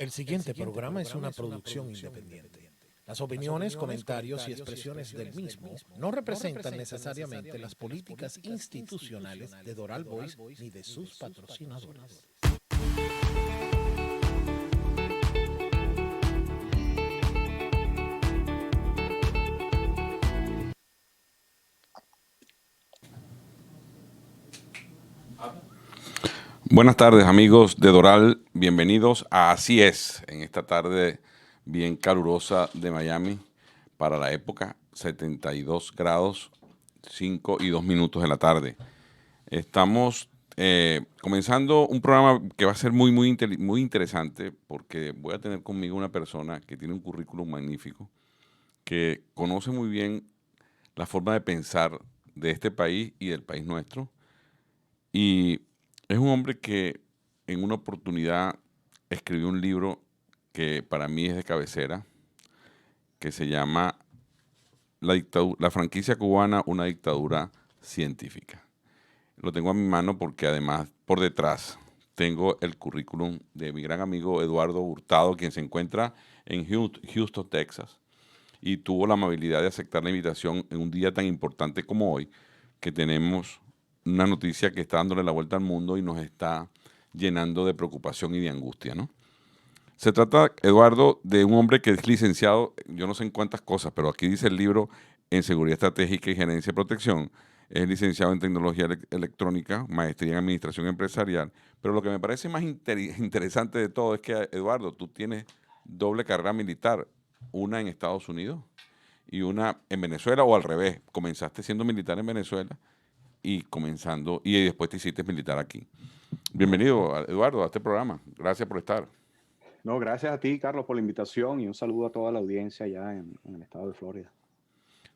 El siguiente programa es una producción independiente. Las opiniones, comentarios y expresiones del mismo no representan necesariamente las políticas institucionales de Doral Voice ni de sus patrocinadores. Buenas tardes, amigos de Doral, bienvenidos a Así es, en esta tarde bien calurosa de Miami para la época, 72 grados, 5 y 2 minutos de la tarde. Estamos comenzando un programa que va a ser muy interesante porque voy a tener conmigo una persona que tiene un currículum magnífico, que conoce muy bien la forma de pensar de este país y del país nuestro. Y es un hombre que en una oportunidad escribió un libro que para mí es de cabecera, que se llama La franquicia cubana, una dictadura científica. Lo tengo a mi mano porque además por detrás tengo el currículum de mi gran amigo Eduardo Hurtado, quien se encuentra en Houston, Texas, y tuvo la amabilidad de aceptar la invitación en un día tan importante como hoy, que tenemos una noticia que está dándole la vuelta al mundo y nos está llenando de preocupación y de angustia, ¿no? Se trata, Eduardo, de un hombre que es licenciado, yo no sé en cuántas cosas, pero aquí dice el libro en Seguridad Estratégica y Gerencia de Protección. Es licenciado en Tecnología Electrónica, maestría en Administración Empresarial. Pero lo que me parece más interesante de todo es que, Eduardo, tú tienes doble carrera militar, una en Estados Unidos y una en Venezuela, o al revés. Comenzaste siendo militar en Venezuela y después te hiciste militar aquí. Bienvenido, Eduardo, a este programa. Gracias por estar. No, gracias a ti, Carlos, por la invitación y un saludo a toda la audiencia allá en el estado de Florida.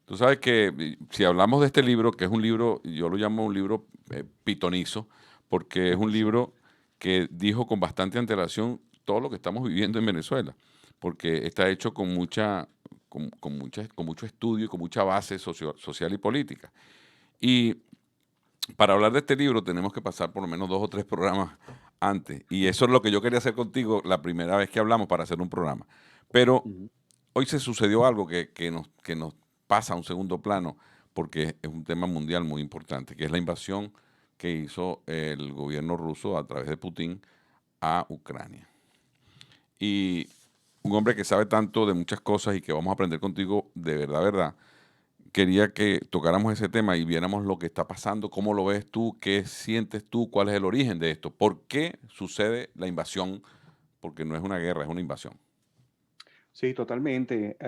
Tú sabes que si hablamos de este libro, que es un libro, yo lo llamo un libro pitonizo, porque es un libro que dijo con bastante antelación todo lo que estamos viviendo en Venezuela, porque está hecho con mucho estudio y con mucha base social y política. Y para hablar de este libro tenemos que pasar por lo menos 2 o 3 programas antes, y eso es lo que yo quería hacer contigo la primera vez que hablamos para hacer un programa. Pero hoy se sucedió algo que nos pasa a un segundo plano, porque es un tema mundial muy importante, que es la invasión que hizo el gobierno ruso a través de Putin a Ucrania. Y un hombre que sabe tanto de muchas cosas y que vamos a aprender contigo de verdad, quería que tocáramos ese tema y viéramos lo que está pasando, cómo lo ves tú, qué sientes tú, cuál es el origen de esto, por qué sucede la invasión, porque no es una guerra, es una invasión. Sí, totalmente.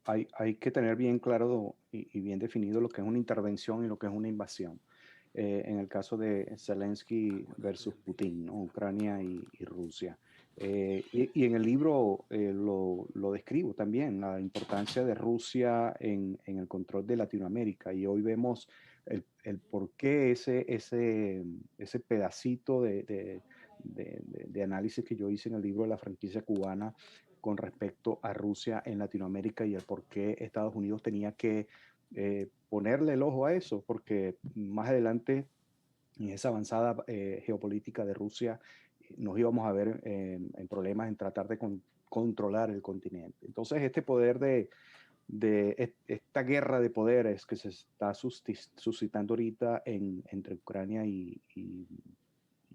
Hay que tener bien claro y bien definido lo que es una intervención y lo que es una invasión. En el caso de Zelensky versus Putin, ¿no? Ucrania y Rusia. Y en el libro lo describo también, la importancia de Rusia en el control de Latinoamérica. Y hoy vemos el por qué ese pedacito de análisis que yo hice en el libro de la franquicia cubana con respecto a Rusia en Latinoamérica y el por qué Estados Unidos tenía que ponerle el ojo a eso, porque más adelante en esa avanzada geopolítica de Rusia nos íbamos a ver en problemas en tratar de controlar el continente. Entonces, este poder de esta guerra de poderes que se está suscitando ahorita entre Ucrania y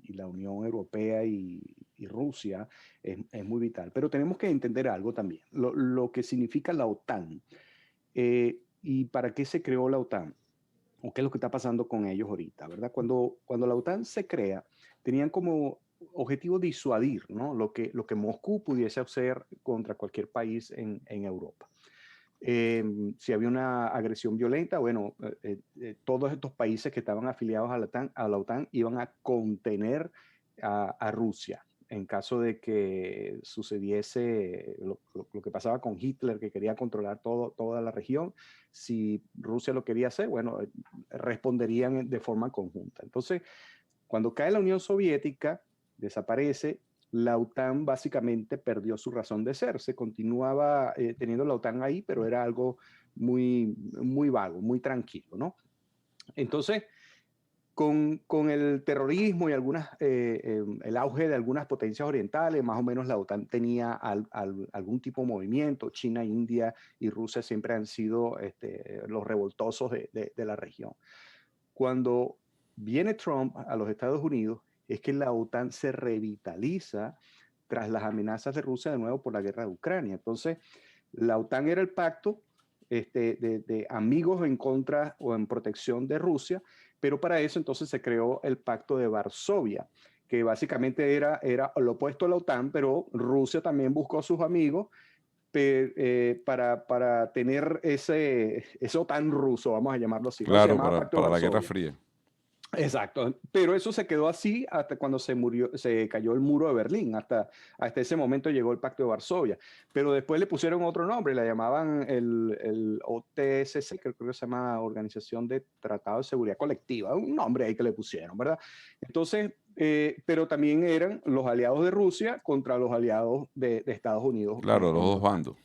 la Unión Europea y Rusia es muy vital. Pero tenemos que entender algo también, lo que significa la OTAN y para qué se creó la OTAN o qué es lo que está pasando con ellos ahorita, ¿verdad? Cuando la OTAN se crea, tenían como objetivo disuadir, ¿no? Lo que Moscú pudiese hacer contra cualquier país en Europa. Si había una agresión violenta, bueno, todos estos países que estaban afiliados a la OTAN iban a contener a Rusia en caso de que sucediese lo que pasaba con Hitler, que quería controlar toda la región. Si Rusia lo quería hacer, bueno, responderían de forma conjunta. Entonces, cuando cae la Unión Soviética, desaparece, la OTAN básicamente perdió su razón de ser. Se continuaba teniendo la OTAN ahí, pero era algo muy, muy vago, muy tranquilo, ¿no? Entonces, con el terrorismo y el auge de algunas potencias orientales, más o menos la OTAN tenía algún tipo de movimiento. China, India y Rusia siempre han sido los revoltosos de la región. Cuando viene Trump a los Estados Unidos, es que la OTAN se revitaliza tras las amenazas de Rusia de nuevo por la guerra de Ucrania. Entonces, la OTAN era el pacto de amigos en contra o en protección de Rusia, pero para eso entonces se creó el pacto de Varsovia, que básicamente era lo opuesto a la OTAN, pero Rusia también buscó a sus amigos para tener ese OTAN ruso, vamos a llamarlo así, ¿no? Se Claro, llamaba Pacto de para la Guerra Varsovia. Fría. Exacto, pero eso se quedó así hasta cuando se cayó el muro de Berlín, hasta ese momento llegó el Pacto de Varsovia, pero después le pusieron otro nombre, la llamaban el OTSC, que creo que se llama Organización de Tratado de Seguridad Colectiva, un nombre ahí que le pusieron, ¿verdad? Entonces, pero también eran los aliados de Rusia contra los aliados de Estados Unidos. Claro, los dos bandos.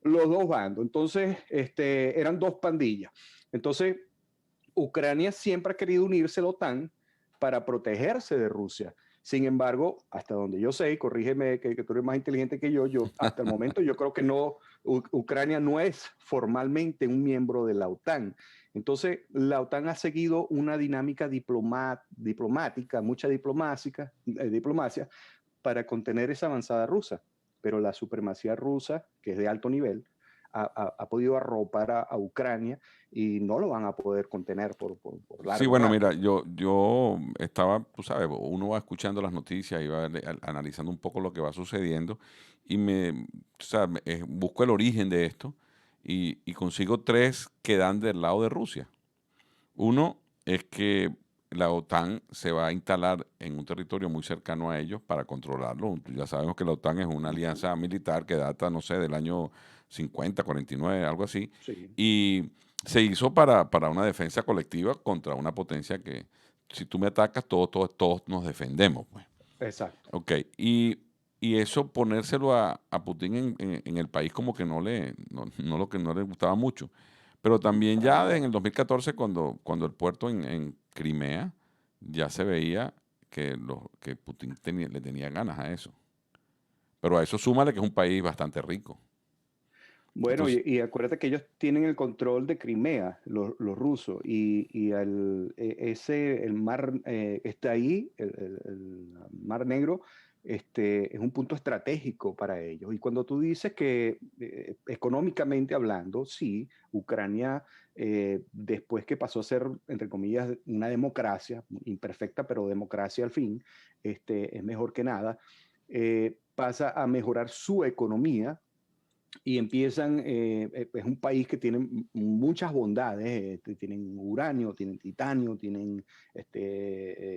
Los dos bandos, entonces eran dos pandillas. Entonces, Ucrania siempre ha querido unirse a la OTAN para protegerse de Rusia. Sin embargo, hasta donde yo sé, y corrígeme que tú eres más inteligente que yo, hasta el momento yo creo que no, Ucrania no es formalmente un miembro de la OTAN. Entonces, la OTAN ha seguido una dinámica diplomática, mucha diplomacia, para contener esa avanzada rusa. Pero la supremacía rusa, que es de alto nivel, ha podido arropar a Ucrania y no lo van a poder contener por largo Sí, bueno, rato. mira, yo estaba, tú sabes, uno va escuchando las noticias y va analizando un poco lo que va sucediendo y busco el origen de esto y consigo tres que dan del lado de Rusia. Uno es que la OTAN se va a instalar en un territorio muy cercano a ellos para controlarlo. Ya sabemos que la OTAN es una alianza militar que data, no sé, del año 50, 49, algo así. Sí, Y se hizo para una defensa colectiva contra una potencia que, si tú me atacas, todos nos defendemos, pues. exacto. Ok, y eso ponérselo a Putin en el país como que no lo que no le gustaba mucho. Pero también Para ya en nada. el 2014, cuando el puerto en Crimea, ya se veía que Putin le tenía ganas a eso. Pero a eso súmale que es un país bastante rico. Bueno, Entonces, y acuérdate que ellos tienen el control de Crimea, los rusos, y el mar está ahí, el Mar Negro, es un punto estratégico para ellos. Y cuando tú dices que económicamente hablando, sí, Ucrania, después que pasó a ser, entre comillas, una democracia, imperfecta, pero democracia al fin, es mejor que nada, pasa a mejorar su economía y empiezan, es un país que tiene muchas bondades, tienen uranio, tienen titanio, tienen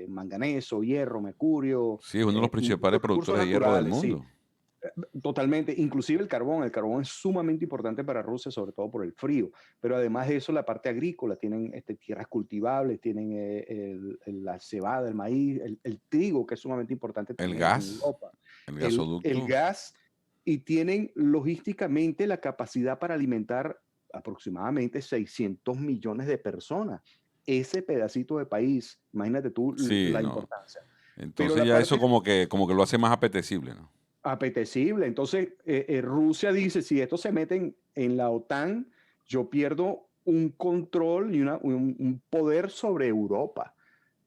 manganeso, hierro, mercurio, sí, es uno de los principales muchos recursos productores de hierro del naturales, sí, mundo. totalmente, inclusive el carbón es sumamente importante para Rusia, sobre todo por el frío, pero además de eso la parte agrícola, tienen tierras cultivables, tienen la cebada, el maíz, el trigo, que es sumamente importante El también en gas, Europa, el el gasoducto. gas, y tienen logísticamente la capacidad para alimentar aproximadamente 600 millones de personas. Ese pedacito de país, imagínate tú Sí, la no. importancia. Pero Entonces la ya eso parte como que lo hace más apetecible, ¿no? apetecible. Entonces, Rusia dice, si estos se meten en la OTAN, yo pierdo un control y un poder sobre Europa.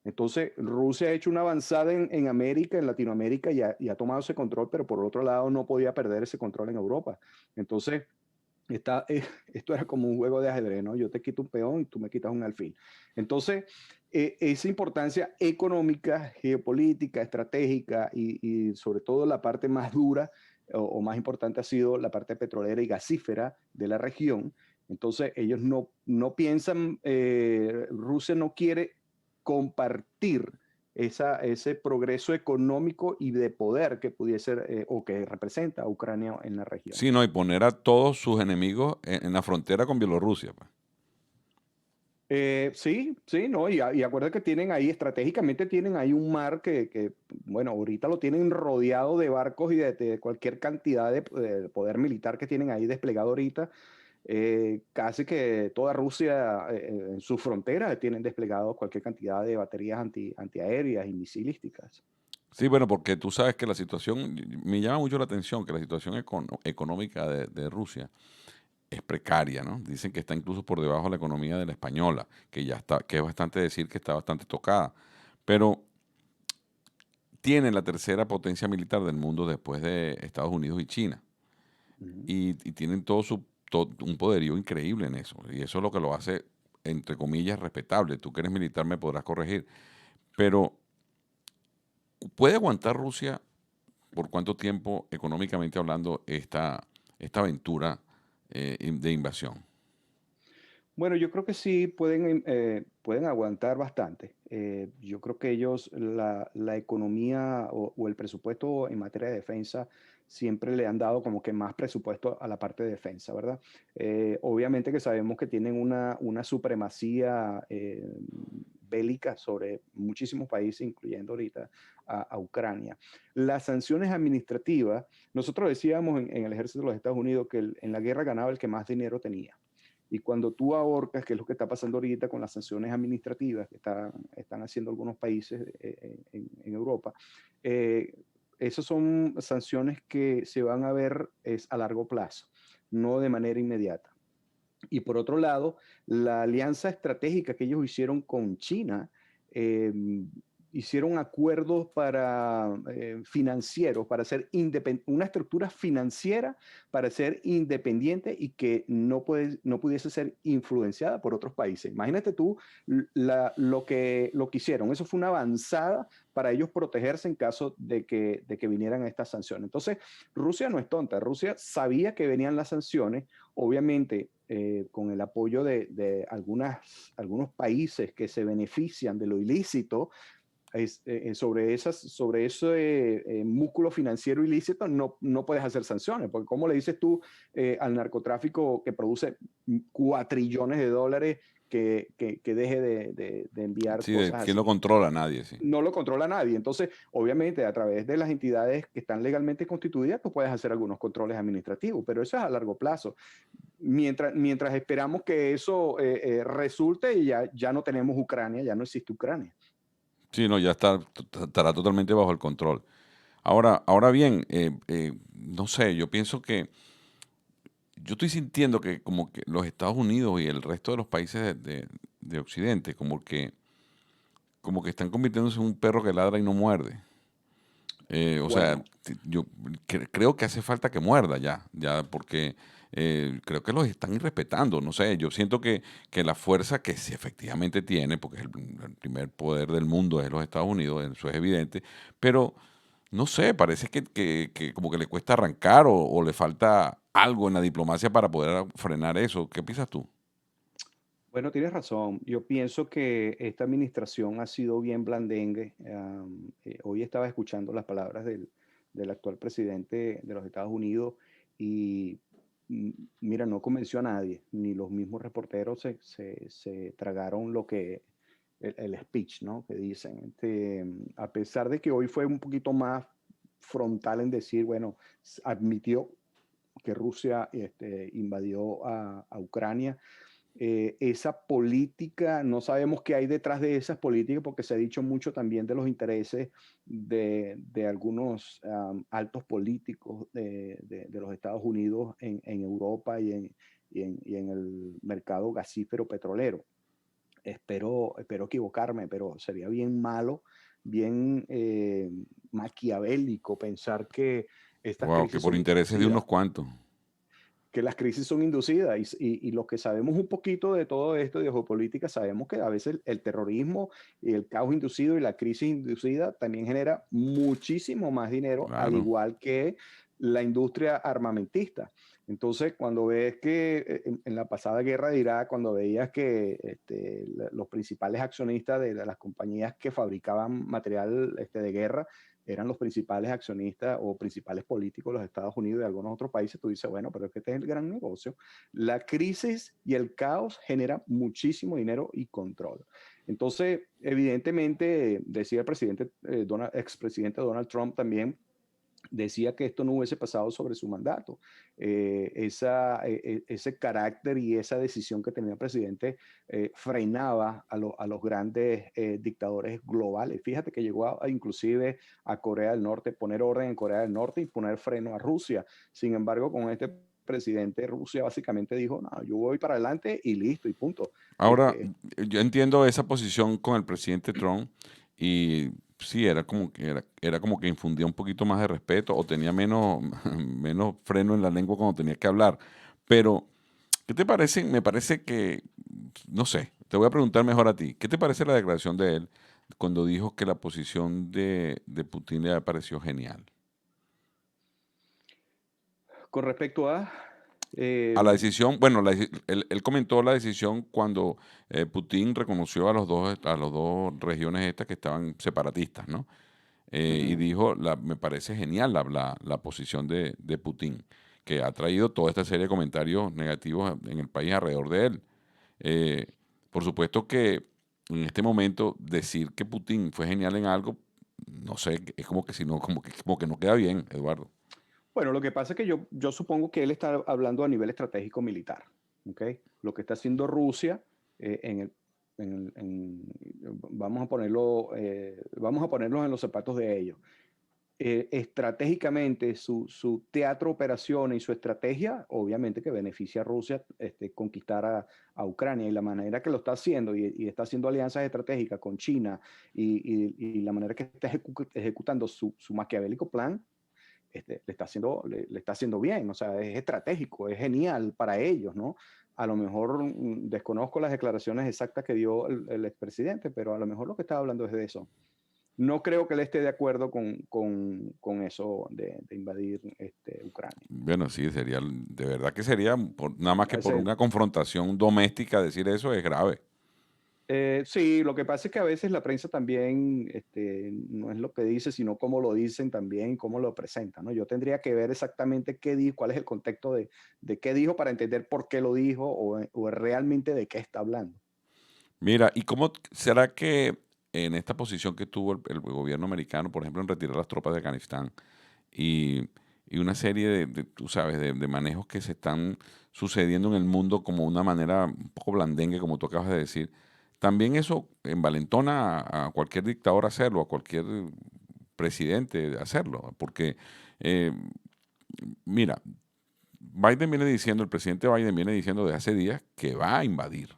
Entonces, Rusia ha hecho una avanzada en América, en Latinoamérica, y ha tomado ese control, pero por otro lado no podía perder ese control en Europa. Entonces, esto era como un juego de ajedrez, ¿no? Yo te quito un peón y tú me quitas un alfil. Entonces, esa importancia económica, geopolítica, estratégica y sobre todo la parte más dura o más importante ha sido la parte petrolera y gasífera de la región. Entonces, ellos no piensan, Rusia no quiere compartir ese progreso económico y de poder que pudiese o que representa a Ucrania en la región. Sí, no, y poner a todos sus enemigos en la frontera con Bielorrusia, pues. Sí, sí, no, y acuerda que tienen ahí, estratégicamente tienen ahí un mar bueno, ahorita lo tienen rodeado de barcos y de cualquier cantidad de poder militar que tienen ahí desplegado ahorita. Casi que toda Rusia en sus fronteras tienen desplegado cualquier cantidad de baterías antiaéreas y misilísticas. Sí, bueno, porque tú sabes que la situación, me llama mucho la atención que la situación económica de Rusia es precaria, ¿no? Dicen que está incluso por debajo de la economía de la española, que ya está, que es bastante decir que está bastante tocada. Pero tiene la tercera potencia militar del mundo después de Estados Unidos y China. Ujú. Y tienen un poderío increíble en eso. Y eso es lo que lo hace, entre comillas, respetable. Tú que eres militar me podrás corregir. Pero, ¿puede aguantar Rusia por cuánto tiempo, económicamente hablando, esta aventura de invasión? Bueno, yo creo que sí pueden aguantar bastante. Yo creo que ellos, la economía o el presupuesto en materia de defensa, siempre le han dado como que más presupuesto a la parte de defensa, ¿verdad? Obviamente que sabemos que tienen una supremacía bélica sobre muchísimos países, incluyendo ahorita a Ucrania. Las sanciones administrativas, nosotros decíamos en el ejército de los Estados Unidos que en la guerra ganaba el que más dinero tenía. Y cuando tú ahorcas, que es lo que está pasando ahorita con las sanciones administrativas que están haciendo algunos países en Europa, eh, esas son sanciones que se van a ver es a largo plazo, no de manera inmediata. Y por otro lado, la alianza estratégica que ellos hicieron con China, eh, hicieron acuerdos para financieros, para ser una estructura financiera para ser independiente y que no pudiese ser influenciada por otros países. Imagínate tú lo que hicieron. Eso fue una avanzada para ellos protegerse en caso de que vinieran estas sanciones. Entonces, Rusia no es tonta. Rusia sabía que venían las sanciones, obviamente con el apoyo de algunos países que se benefician de lo ilícito, sobre ese músculo financiero ilícito no puedes hacer sanciones, porque ¿cómo le dices tú al narcotráfico que produce cuatrillones de dólares que deje de enviar Sí, cosas ¿quién lo así? controla? Nadie, sí. No lo controla nadie. Entonces, obviamente, a través de las entidades que están legalmente constituidas, tú puedes hacer algunos controles administrativos, pero eso es a largo plazo. Mientras esperamos que eso resulte y ya no tenemos Ucrania, ya no existe Ucrania. Sí, no, ya estará totalmente bajo el control. Ahora bien, no sé, yo pienso que yo estoy sintiendo que como que los Estados Unidos y el resto de los países de Occidente como que están convirtiéndose en un perro que ladra y no muerde. O sea, Bueno, yo creo que hace falta que muerda ya, porque creo que los están irrespetando. No sé, yo siento que la fuerza que sí efectivamente tiene, porque es el primer poder del mundo es los Estados Unidos, eso es evidente, pero no sé, parece que como que le cuesta arrancar o le falta algo en la diplomacia para poder frenar eso. ¿Qué piensas tú? bueno, tienes razón. Yo pienso que esta administración ha sido bien blandengue. Hoy estaba escuchando las palabras del actual presidente de los Estados Unidos y mm, mira, no convenció a nadie, ni los mismos reporteros se tragaron el speech, ¿no? Que dicen. A pesar de que hoy fue un poquito más frontal en decir, bueno, admitió que Rusia invadió a Ucrania. Esa política, no sabemos qué hay detrás de esas políticas porque se ha dicho mucho también de los intereses de algunos altos políticos de los Estados Unidos en Europa y en el mercado gasífero petrolero. Espero equivocarme, pero sería bien malo, bien maquiavélico pensar que estas Wow, que crisis por son intereses de inducidas, unos cuantos. que las crisis son inducidas y lo que sabemos un poquito de todo esto de geopolítica, sabemos que a veces el terrorismo y el caos inducido y la crisis inducida también genera muchísimo más dinero, al Claro. igual que la industria armamentista. Entonces, cuando ves que en la pasada guerra de Irak, cuando veías que los principales accionistas de las compañías que fabricaban material de guerra eran los principales accionistas o principales políticos de los Estados Unidos y de algunos otros países, tú dices, bueno, pero es que este es el gran negocio. La crisis y el caos generan muchísimo dinero y control. Entonces, evidentemente, decía el expresidente Donald Trump también, decía que esto no hubiese pasado sobre su mandato. Ese carácter y esa decisión que tenía el presidente frenaba a los grandes dictadores globales. Fíjate que llegó inclusive a Corea del Norte, poner orden en Corea del Norte y poner freno a Rusia. Sin embargo, con este presidente, Rusia básicamente dijo, no, yo voy para adelante y listo, y punto. Ahora, Este, yo entiendo esa posición con el presidente Trump y sí, era como que infundía un poquito más de respeto o tenía menos, menos freno en la lengua cuando tenía que hablar. Pero, ¿qué te parece? Me parece que, no sé, te voy a preguntar mejor a ti. ¿Qué te parece la declaración de él cuando dijo que la posición de Putin le pareció genial? con respecto a... A la eh, decisión, bueno, él comentó la decisión cuando Putin reconoció a los dos regiones estas que estaban separatistas, ¿no? Y ujú. dijo, me parece genial la posición de Putin, que ha traído toda esta serie de comentarios negativos en el país alrededor de él. Eh, por supuesto que en este momento decir que Putin fue genial en algo, no sé, es como que si no, como que no queda bien, Eduardo. Bueno, lo que pasa es que yo supongo que él está hablando a nivel estratégico militar, ¿ok? Lo que está haciendo Rusia en el, vamos a ponerlos en los zapatos de ellos. Estratégicamente, su teatro operaciones y su estrategia, obviamente que beneficia a Rusia conquistar a Ucrania y la manera que lo está haciendo y está haciendo alianzas estratégicas con China y la manera que está ejecutando su maquiavélico plan le está haciendo bien, o sea, es estratégico, es genial para ellos, ¿no? A lo mejor desconozco las declaraciones exactas que dio el expresidente, pero a lo mejor lo que estaba hablando es de eso. No creo que él esté de acuerdo con eso de invadir Ucrania. Bueno, sí, de verdad que sería, nada más que por Ese, una confrontación doméstica decir eso es grave. sí, lo que pasa es que a veces la prensa también no es lo que dice, sino cómo lo dicen también, cómo lo presentan, ¿no? Yo tendría que ver exactamente qué dijo, cuál es el contexto de qué dijo para entender por qué lo dijo o realmente de qué está hablando. Mira, ¿y cómo será que en esta posición que tuvo el gobierno americano, por ejemplo, en retirar las tropas de Afganistán y, y una serie tú sabes, de manejos que se están sucediendo en el mundo como una manera un poco blandengue, como tú acabas de decir, también eso envalentona a cualquier dictador a hacerlo, a cualquier presidente a hacerlo, porque eh, mira, el presidente Biden viene diciendo desde hace días que va a invadir,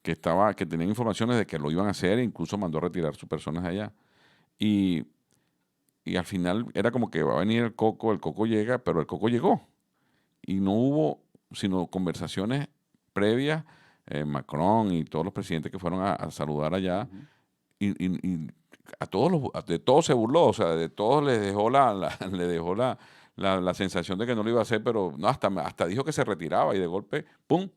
que tenían informaciones de que lo iban a hacer e incluso mandó a retirar sus personas de allá. Y, y al final era como que va a venir el coco llega, pero el coco llegó. Y no hubo sino conversaciones previas, Macron y todos los presidentes que fueron a saludar allá, Ujú. y a de todos se burló, o sea, de todos les dejó le dejó la sensación de que no lo iba a hacer, pero no, hasta dijo que se retiraba y de golpe, ¡pum!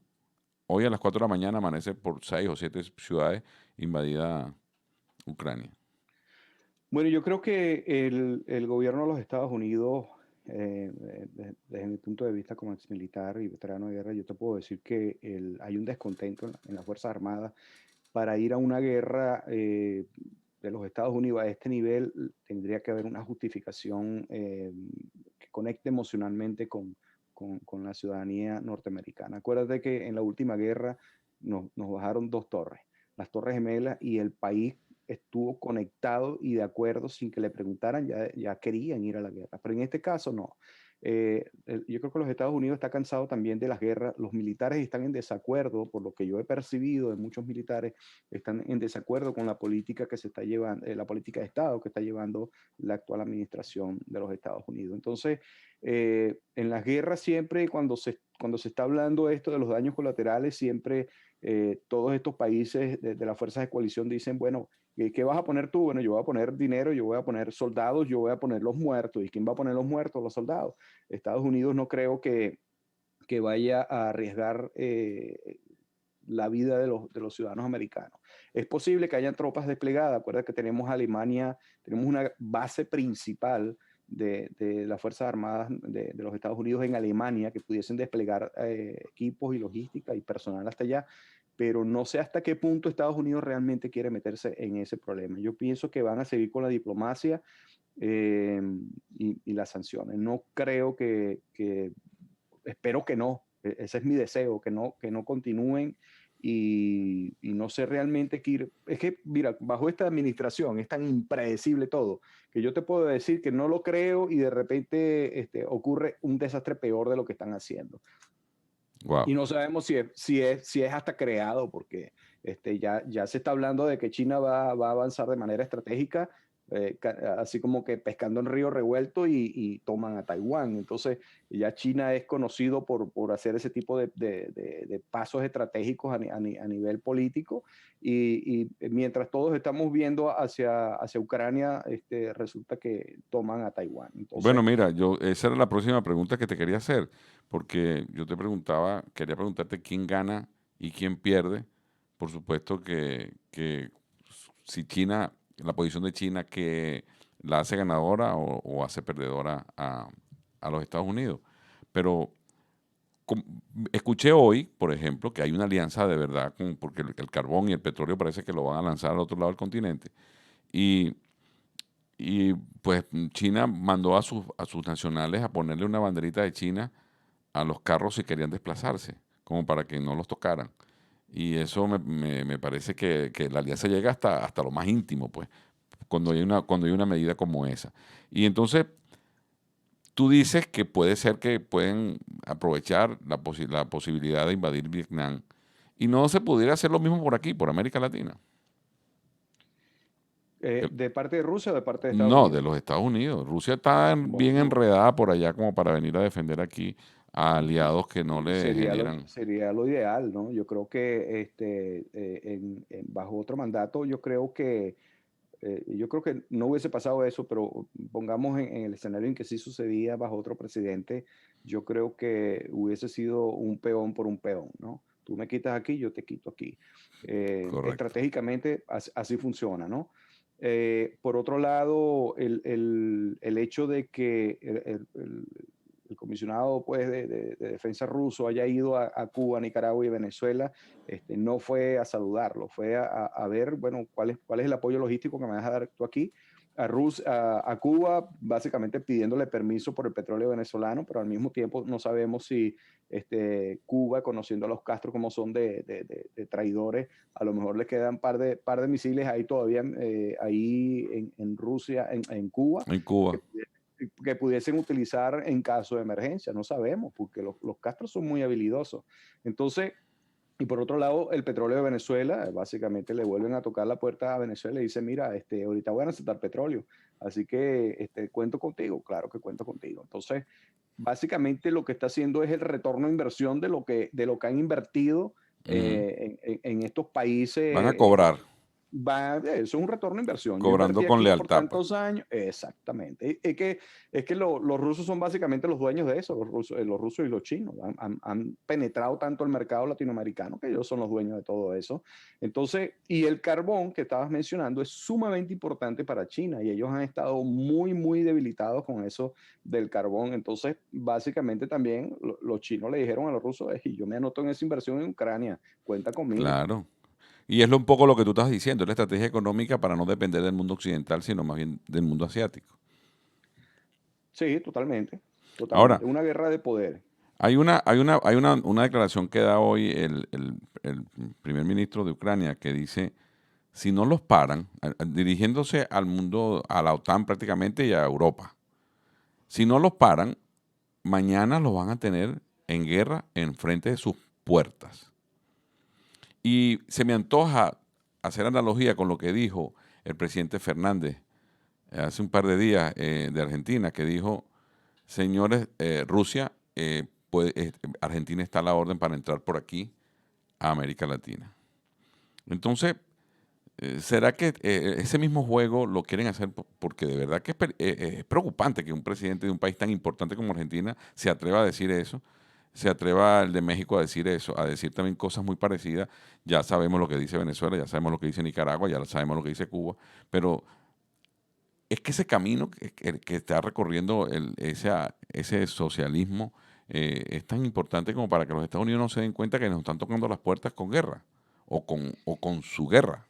Hoy a las 4 de la mañana amanece por 6 o 7 ciudades invadida Ucrania. Bueno, yo creo que el gobierno de los Estados Unidos, desde mi punto de vista como exmilitar y veterano de guerra, yo te puedo decir que hay un descontento en las Fuerzas Armadas para ir a una guerra de los Estados Unidos a este nivel. Tendría que haber una justificación que conecte emocionalmente con la ciudadanía norteamericana. Acuérdate que en la última guerra nos bajaron dos torres, las Torres Gemelas, y el país estuvo conectado y de acuerdo sin que le preguntaran, ya querían ir a la guerra. Pero en este caso no. Yo creo que los Estados Unidos está cansado también de las guerras. Los militares están en desacuerdo, por lo que yo he percibido de muchos militares, están en desacuerdo con la política que se está llevando, la política de Estado que está llevando la actual administración de los Estados Unidos. Entonces, en las guerras siempre, cuando se está hablando esto de los daños colaterales, siempre todos estos países de las fuerzas de coalición dicen, bueno, ¿qué vas a poner tú? Bueno, yo voy a poner dinero, yo voy a poner soldados, yo voy a poner los muertos. ¿Y quién va a poner los muertos? Los soldados. Estados Unidos no creo que vaya a arriesgar la vida de los ciudadanos americanos. Es posible que hayan tropas desplegadas. Acuerda que tenemos Alemania, tenemos una base principal de las Fuerzas Armadas de los Estados Unidos en Alemania que pudiesen desplegar equipos y logística y personal hasta allá, pero no sé hasta qué punto Estados Unidos realmente quiere meterse en ese problema. Yo pienso que van a seguir con la diplomacia, eh, y las sanciones. No creo espero que no, ese es mi deseo, que no continúen y no sé realmente es que, mira, bajo esta administración es tan impredecible todo, que yo te puedo decir que no lo creo y de repente ocurre un desastre peor de lo que están haciendo. Wow. Y no sabemos si es hasta creado, porque ya se está hablando de que China va a avanzar de manera estratégica, así como que pescando en río revuelto y toman a Taiwán. Entonces, ya China es conocido por hacer ese tipo de pasos estratégicos a nivel político. Y mientras todos estamos viendo hacia Ucrania, resulta que toman a Taiwán. Bueno, Entonces, mira, esa era la próxima pregunta que te quería hacer, porque yo quería preguntarte quién gana y quién pierde. Por supuesto que si China, la posición de China que la hace ganadora o hace perdedora a los Estados Unidos. Pero com- escuché hoy, por ejemplo, que hay una alianza de verdad, porque el carbón y el petróleo parece que lo van a lanzar al otro lado del continente. Y y pues China mandó a sus nacionales a ponerle una banderita de China a los carros si querían desplazarse, como para que no los tocaran. Y eso me parece que la alianza llega hasta lo más íntimo, pues, cuando hay una medida como esa. Y entonces tú dices que puede ser que pueden aprovechar la posibilidad de invadir Vietnam. Y no se pudiera hacer lo mismo por aquí, por América Latina. Que- ¿de parte de Rusia o de parte de Estados No, de Unidos? los Estados Unidos. Rusia está bien Bueno, enredada por allá como para venir a defender aquí a aliados que no le generan. sería lo ideal, ¿no? Yo creo que bajo otro mandato, yo creo que no hubiese pasado eso, pero pongamos en el escenario en que sí sucedía bajo otro presidente, yo creo que hubiese sido un peón por un peón, ¿no? Tú me quitas aquí, yo te quito aquí. Correcto. Estratégicamente así funciona, ¿no? Por otro lado, el hecho de que el comisionado pues, de defensa ruso haya ido a Cuba, Nicaragua y Venezuela, no fue a saludarlo, fue a ver, bueno, cuál es el apoyo logístico que me vas a dar tú aquí. A Cuba, básicamente pidiéndole permiso por el petróleo venezolano, pero al mismo tiempo no sabemos si Cuba, conociendo a los Castro como son de traidores, a lo mejor les quedan par de misiles ahí todavía, ahí en Rusia, en Cuba, En Cuba. que pudiesen utilizar en caso de emergencia. No sabemos, porque los Castros son muy habilidosos. Entonces, y por otro lado, el petróleo de Venezuela, básicamente le vuelven a tocar la puerta a Venezuela y dicen, mira, ahorita voy a necesitar petróleo, así que cuento contigo, claro que cuento contigo. Entonces, básicamente lo que está haciendo es el retorno de inversión de lo que han invertido Ujú. en estos países. Van a cobrar, Eso es un retorno de inversión. Yo cobrando invertí con aquí por lealtad, pues. tantos años, exactamente. Es que los rusos son básicamente los dueños de eso, los rusos y los chinos. Han penetrado tanto el mercado latinoamericano que ellos son los dueños de todo eso. Entonces, y el carbón que estabas mencionando es sumamente importante para China y ellos han estado muy debilitados con eso del carbón. Entonces, básicamente también los chinos le dijeron a los rusos, y yo me anoto en esa inversión en Ucrania, cuenta conmigo. Claro. Y es un poco lo que tú estás diciendo, la estrategia económica para no depender del mundo occidental, sino más bien del mundo asiático. Sí, totalmente, Ahora, totalmente. Una guerra de poder. una declaración que da hoy el primer ministro de Ucrania que dice, si no los paran, dirigiéndose al mundo, a la OTAN prácticamente y a Europa, si no los paran, mañana los van a tener en guerra enfrente de sus puertas. Y se me antoja hacer analogía con lo que dijo el presidente Fernández hace un par de días de Argentina, que dijo, señores, Rusia, Argentina está a la orden para entrar por aquí a América Latina. Entonces, ¿será que ese mismo juego lo quieren hacer? Porque de verdad que es preocupante que un presidente de un país tan importante como Argentina se atreva a decir eso, se atreva el de México a decir eso, a decir también cosas muy parecidas. Ya sabemos lo que dice Venezuela, ya sabemos lo que dice Nicaragua, ya sabemos lo que dice Cuba, pero es que ese camino que está recorriendo ese socialismo es tan importante como para que los Estados Unidos no se den cuenta que nos están tocando las puertas con guerra o con su guerra.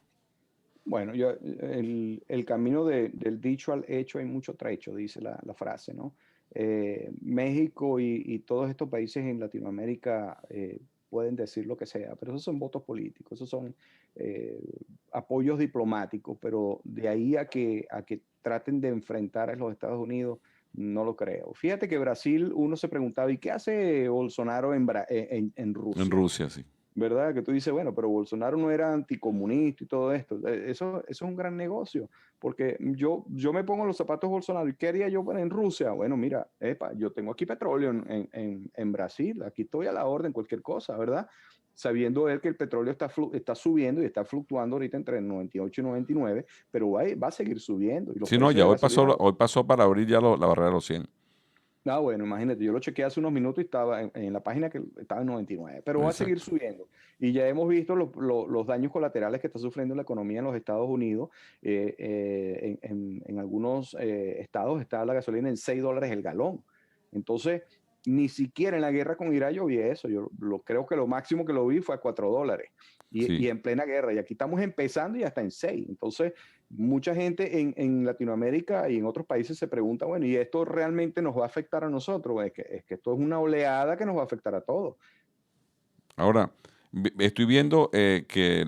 Bueno, el camino del dicho al hecho hay mucho trecho, dice la frase, ¿no? México y todos estos países en Latinoamérica pueden decir lo que sea, pero esos son votos políticos, esos son eh, apoyos diplomáticos, pero de ahí a que traten de enfrentar a los Estados Unidos, no lo creo. Fíjate que Brasil, uno se preguntaba, ¿y qué hace Bolsonaro en En Rusia? Rusia, sí. ¿Verdad? Que tú dices, bueno, pero Bolsonaro no era anticomunista y todo esto. Eso es un gran negocio, porque yo me pongo los zapatos de Bolsonaro. ¿Y qué haría yo en Rusia? Bueno, mira, epa, yo tengo aquí petróleo en Brasil, aquí estoy a la orden, cualquier cosa, ¿verdad? Sabiendo él que el petróleo está subiendo y está fluctuando ahorita entre 98 y 99, pero va a seguir subiendo y los Sí, no, precios ya de gasolina. hoy pasó para abrir ya la barrera de los 100. Ah, bueno, imagínate, yo lo chequeé hace unos minutos y estaba en la página que estaba en 99, pero va a seguir Exacto. subiendo. Y ya hemos visto los daños colaterales que está sufriendo la economía en los Estados Unidos. En algunos estados está la gasolina en $6 el galón. Entonces, ni siquiera en la guerra con Irak yo vi eso. Creo que lo máximo que lo vi fue a $4. Y Sí. en plena guerra. Y aquí estamos empezando y ya está en 6. Entonces, mucha gente en Latinoamérica y en otros países se pregunta, bueno, ¿y esto realmente nos va a afectar a nosotros? Es que esto es una oleada que nos va a afectar a todos. Ahora, estoy viendo que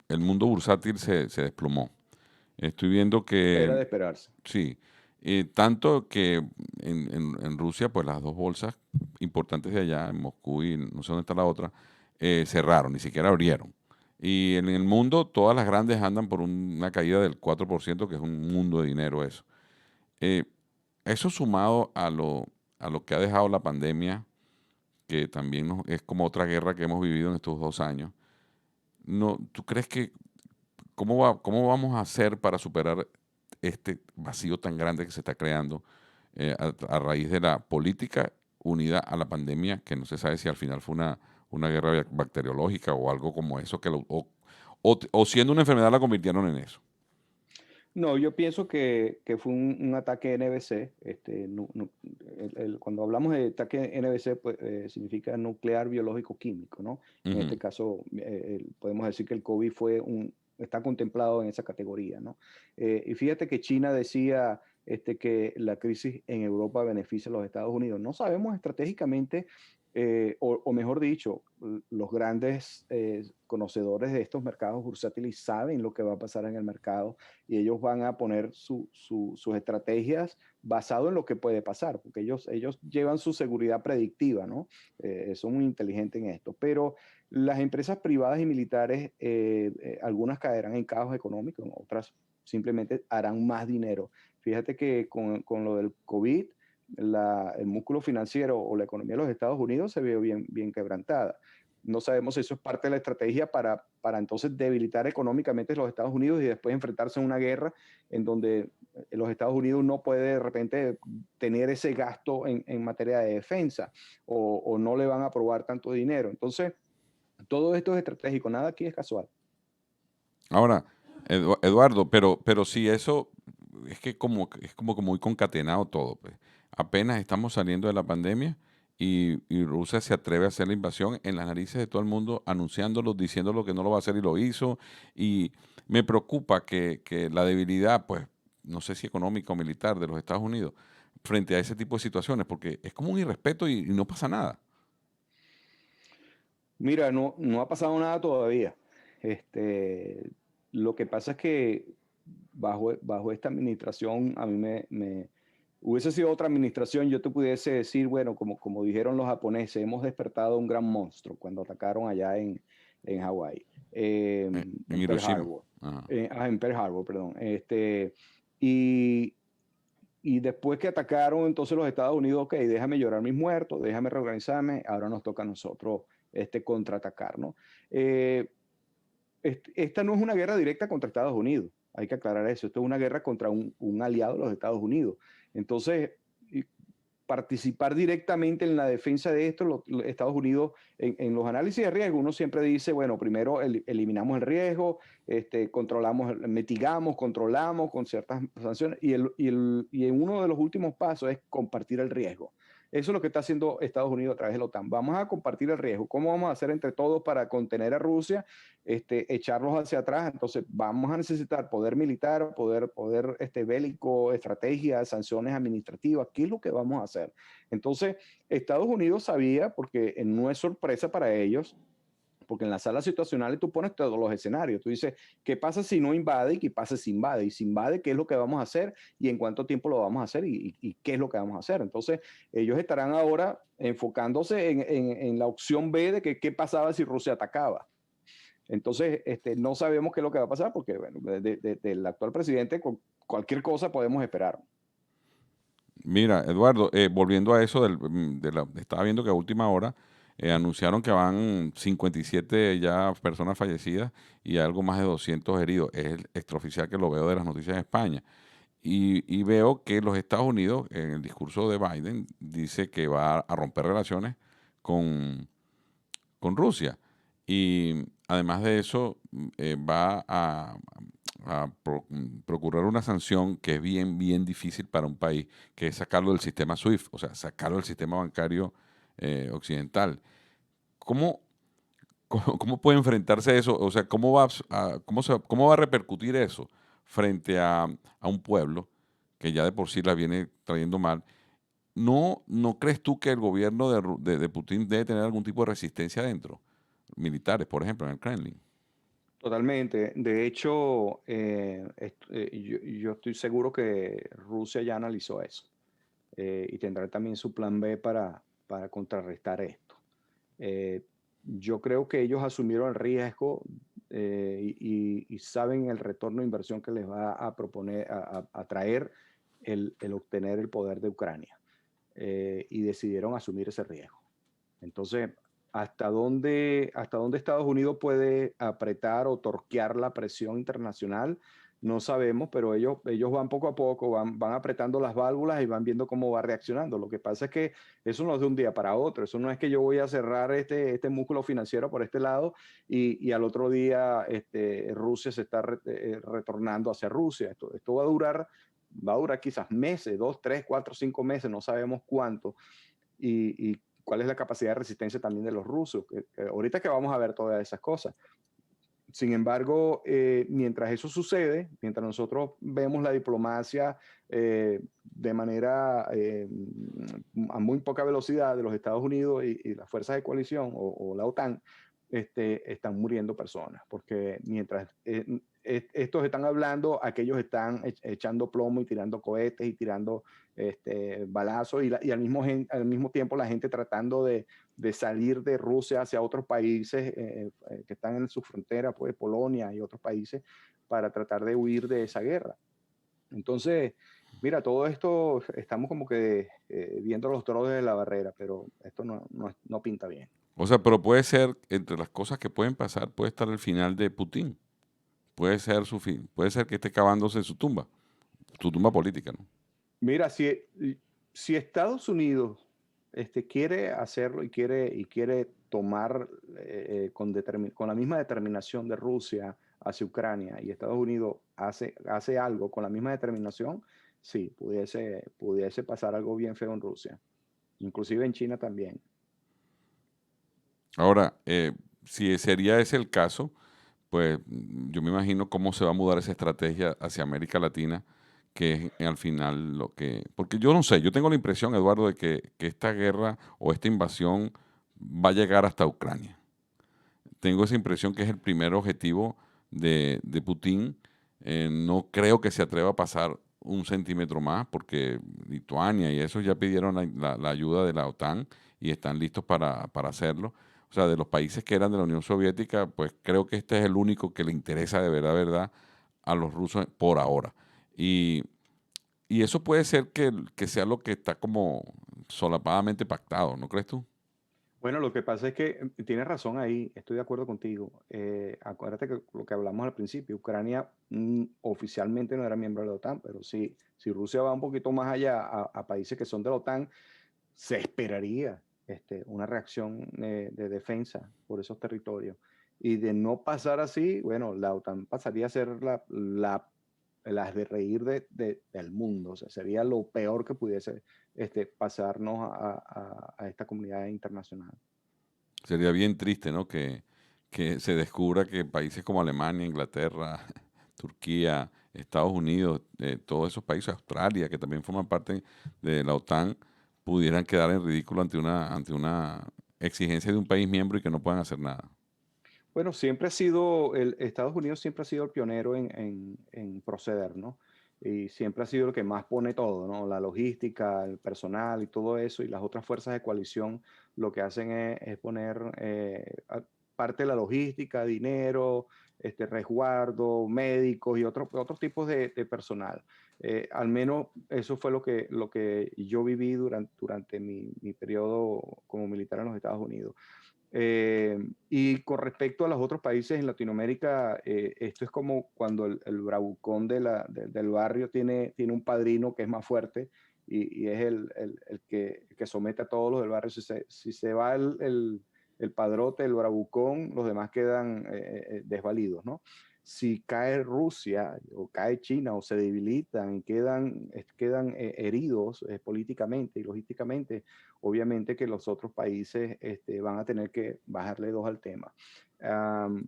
el mundo bursátil se desplomó. Estoy viendo que, Era de esperarse. sí, tanto que en Rusia, pues las dos bolsas importantes de allá, en Moscú y no sé dónde está la otra, cerraron, ni siquiera abrieron. Y en el mundo, todas las grandes andan por una caída del 4%, que es un mundo de dinero eso. Eh, Eso sumado a lo que ha dejado la pandemia, que también es como otra guerra que hemos vivido en estos 2 años. No, ¿tú crees que cómo vamos a hacer para superar este vacío tan grande que se está creando a raíz de la política unida a la pandemia, que no se sabe si al final fue una guerra bacteriológica o algo como eso, o siendo una enfermedad la convirtieron en eso? No, yo pienso que fue un ataque NBC. Cuando hablamos de ataque NBC, pues, significa nuclear, biológico, químico, ¿no? En Ujú. este caso, podemos decir que el COVID está contemplado en esa categoría, ¿no? Y fíjate que China decía que la crisis en Europa beneficia a los Estados Unidos. No sabemos estratégicamente, o mejor dicho, los grandes conocedores de estos mercados bursátiles saben lo que va a pasar en el mercado y ellos van a poner sus estrategias basado en lo que puede pasar, porque ellos llevan su seguridad predictiva, ¿no? Son muy inteligentes en esto, pero las empresas privadas y militares, algunas caerán en caos económico, otras simplemente harán más dinero. Fíjate que con lo del COVID, el músculo financiero o la economía de los Estados Unidos se vio bien quebrantada. No sabemos si eso es parte de la estrategia para entonces debilitar económicamente los Estados Unidos y después enfrentarse a una guerra en donde los Estados Unidos no puede de repente tener ese gasto en materia de defensa o no le van a aprobar tanto dinero. Entonces, todo esto es estratégico, nada aquí es casual. Ahora, Eduardo, pero si eso es como que muy concatenado todo, pues. Apenas estamos saliendo de la pandemia y Rusia se atreve a hacer la invasión en las narices de todo el mundo, anunciándolo, diciéndolo que no lo va a hacer y lo hizo. Y me preocupa que la debilidad, pues, no sé si económica o militar de los Estados Unidos, frente a ese tipo de situaciones, porque es como un irrespeto y no pasa nada. Mira, no ha pasado nada todavía. Lo que pasa es que bajo esta administración, a mí hubiese sido otra administración, yo te pudiese decir, bueno, como dijeron los japoneses, hemos despertado un gran monstruo cuando atacaron allá en Hawái, En en Pearl Hiroshima. Harbor. Ajá. En Pearl Harbor, perdón. Y, y después que atacaron, entonces los Estados Unidos, ok, déjame llorar mis muertos, déjame reorganizarme, ahora nos toca a nosotros contraatacar, ¿no? Eh, Esta no es una guerra directa contra Estados Unidos, hay que aclarar eso, esto es una guerra contra un aliado de los Estados Unidos. Entonces, participar directamente en la defensa de esto, los Estados Unidos, en los análisis de riesgo, uno siempre dice, bueno, primero eliminamos el riesgo, mitigamos, controlamos con ciertas sanciones, y en uno de los últimos pasos es compartir el riesgo. Eso es lo que está haciendo Estados Unidos a través de la OTAN. Vamos a compartir el riesgo. ¿Cómo vamos a hacer entre todos para contener a Rusia, echarlos hacia atrás? Entonces vamos a necesitar poder militar, poder bélico, estrategias, sanciones administrativas. ¿Qué es lo que vamos a hacer? Entonces, Estados Unidos sabía, porque no es sorpresa para ellos, porque en las salas situacionales tú pones todos los escenarios. Tú dices, ¿qué pasa si no invade y qué pasa si invade? Y si invade, ¿qué es lo que vamos a hacer? ¿Y en cuánto tiempo lo vamos a hacer? ¿Y qué es lo que vamos a hacer? Entonces, ellos estarán ahora enfocándose en la opción B de que qué pasaba si Rusia atacaba. Entonces, no sabemos qué es lo que va a pasar porque, bueno, del actual presidente, cualquier cosa podemos esperar. Mira, Eduardo, volviendo a eso, estaba viendo que a última hora anunciaron que van 57 ya personas fallecidas y algo más de 200 heridos. Es el extraoficial que lo veo de las noticias de España. Y veo que los Estados Unidos, en el discurso de Biden, dice que va a romper relaciones con, con Rusia. Y además de eso, va a procurar una sanción que es bien, bien difícil para un país, que es sacarlo del sistema SWIFT, o sea, sacarlo del sistema bancario occidental. ¿Cómo, cómo puede enfrentarse a eso? O sea, ¿cómo va a repercutir eso frente a un pueblo que ya de por sí la viene trayendo mal? ¿No crees tú que el gobierno de Putin debe tener algún tipo de resistencia adentro? Militares, por ejemplo, en el Kremlin. Totalmente. De hecho, yo estoy seguro que Rusia ya analizó eso, y tendrá también su plan B para contrarrestar esto. Eh, yo creo que ellos asumieron el riesgo, y saben el retorno de inversión que les va a proponer, a traer el obtener el poder de Ucrania, y decidieron asumir ese riesgo. Entonces, hasta dónde Estados Unidos puede apretar o torquear la presión internacional? No sabemos, pero ellos van poco a poco, van apretando las válvulas y van viendo cómo va reaccionando. Lo que pasa es que eso no es de un día para otro. Eso no es que yo voy a cerrar este músculo financiero por este lado y al otro día Rusia se está retornando hacia Rusia. Esto va a durar quizás meses, 2, 3, 4, 5 meses, no sabemos cuánto. Y cuál es la capacidad de resistencia también de los rusos, que ahorita que vamos a ver todas esas cosas. Sin embargo, mientras eso sucede, mientras nosotros vemos la diplomacia de manera a muy poca velocidad de los Estados Unidos y las fuerzas de coalición o la OTAN, están muriendo personas, porque mientras estos están hablando, aquellos están echando plomo y tirando cohetes y tirando balazos y al mismo tiempo la gente tratando de salir de Rusia hacia otros países que están en su frontera, pues Polonia y otros países, para tratar de huir de esa guerra. Entonces, mira, todo esto estamos como que viendo los trolls de la barrera, pero esto no pinta bien. O sea, pero puede ser, entre las cosas que pueden pasar, puede estar el final de Putin. Puede ser su fin. Puede ser que esté cavándose su tumba política, ¿no? Mira, si Estados Unidos quiere hacerlo y quiere tomar con la misma determinación de Rusia hacia Ucrania, y Estados Unidos hace algo con la misma determinación, sí, pudiese pasar algo bien feo en Rusia, inclusive en China también. Ahora, si sería ese el caso, pues yo me imagino cómo se va a mudar esa estrategia hacia América Latina, que es al final lo que... Porque yo no sé, yo tengo la impresión, Eduardo, de que esta guerra o esta invasión va a llegar hasta Ucrania. Tengo esa impresión que es el primer objetivo de Putin. No creo que se atreva a pasar un centímetro más, porque Lituania y eso ya pidieron la ayuda de la OTAN y están listos para hacerlo. O sea, de los países que eran de la Unión Soviética, pues creo que este es el único que le interesa de verdad a los rusos por ahora. Y, y eso puede ser que sea lo que está como solapadamente pactado, ¿no crees tú? Bueno, lo que pasa es que tienes razón ahí, estoy de acuerdo contigo. Acuérdate que lo que hablamos al principio, Ucrania oficialmente no era miembro de la OTAN, pero si Rusia va un poquito más allá a países que son de la OTAN, se esperaría una reacción de defensa por esos territorios. Y de no pasar así, bueno, la OTAN pasaría a ser las de reír del mundo. O sea, sería lo peor que pudiese pasarnos a esta comunidad internacional. Sería bien triste, ¿no? Que se descubra que países como Alemania, Inglaterra, Turquía, Estados Unidos, todos esos países, Australia, que también forman parte de la OTAN, pudieran quedar en ridículo ante una exigencia de un país miembro y que no puedan hacer nada. Bueno, Estados Unidos siempre ha sido el pionero en proceder, ¿no? Y siempre ha sido el que más pone todo, ¿no? La logística, el personal y todo eso, y las otras fuerzas de coalición lo que hacen es poner parte de la logística, dinero, resguardo, médicos y otros tipos de personal. Al menos eso fue lo que yo viví durante mi periodo como militar en los Estados Unidos. Y con respecto a los otros países en Latinoamérica, esto es como cuando el bravucón del barrio tiene un padrino que es más fuerte y es el que somete a todos los del barrio. Si se va el padrote, el bravucón, los demás quedan desvalidos, ¿no? Si cae Rusia o cae China o se debilitan y quedan heridos políticamente y logísticamente, obviamente que los otros países van a tener que bajarle dos al tema. Um,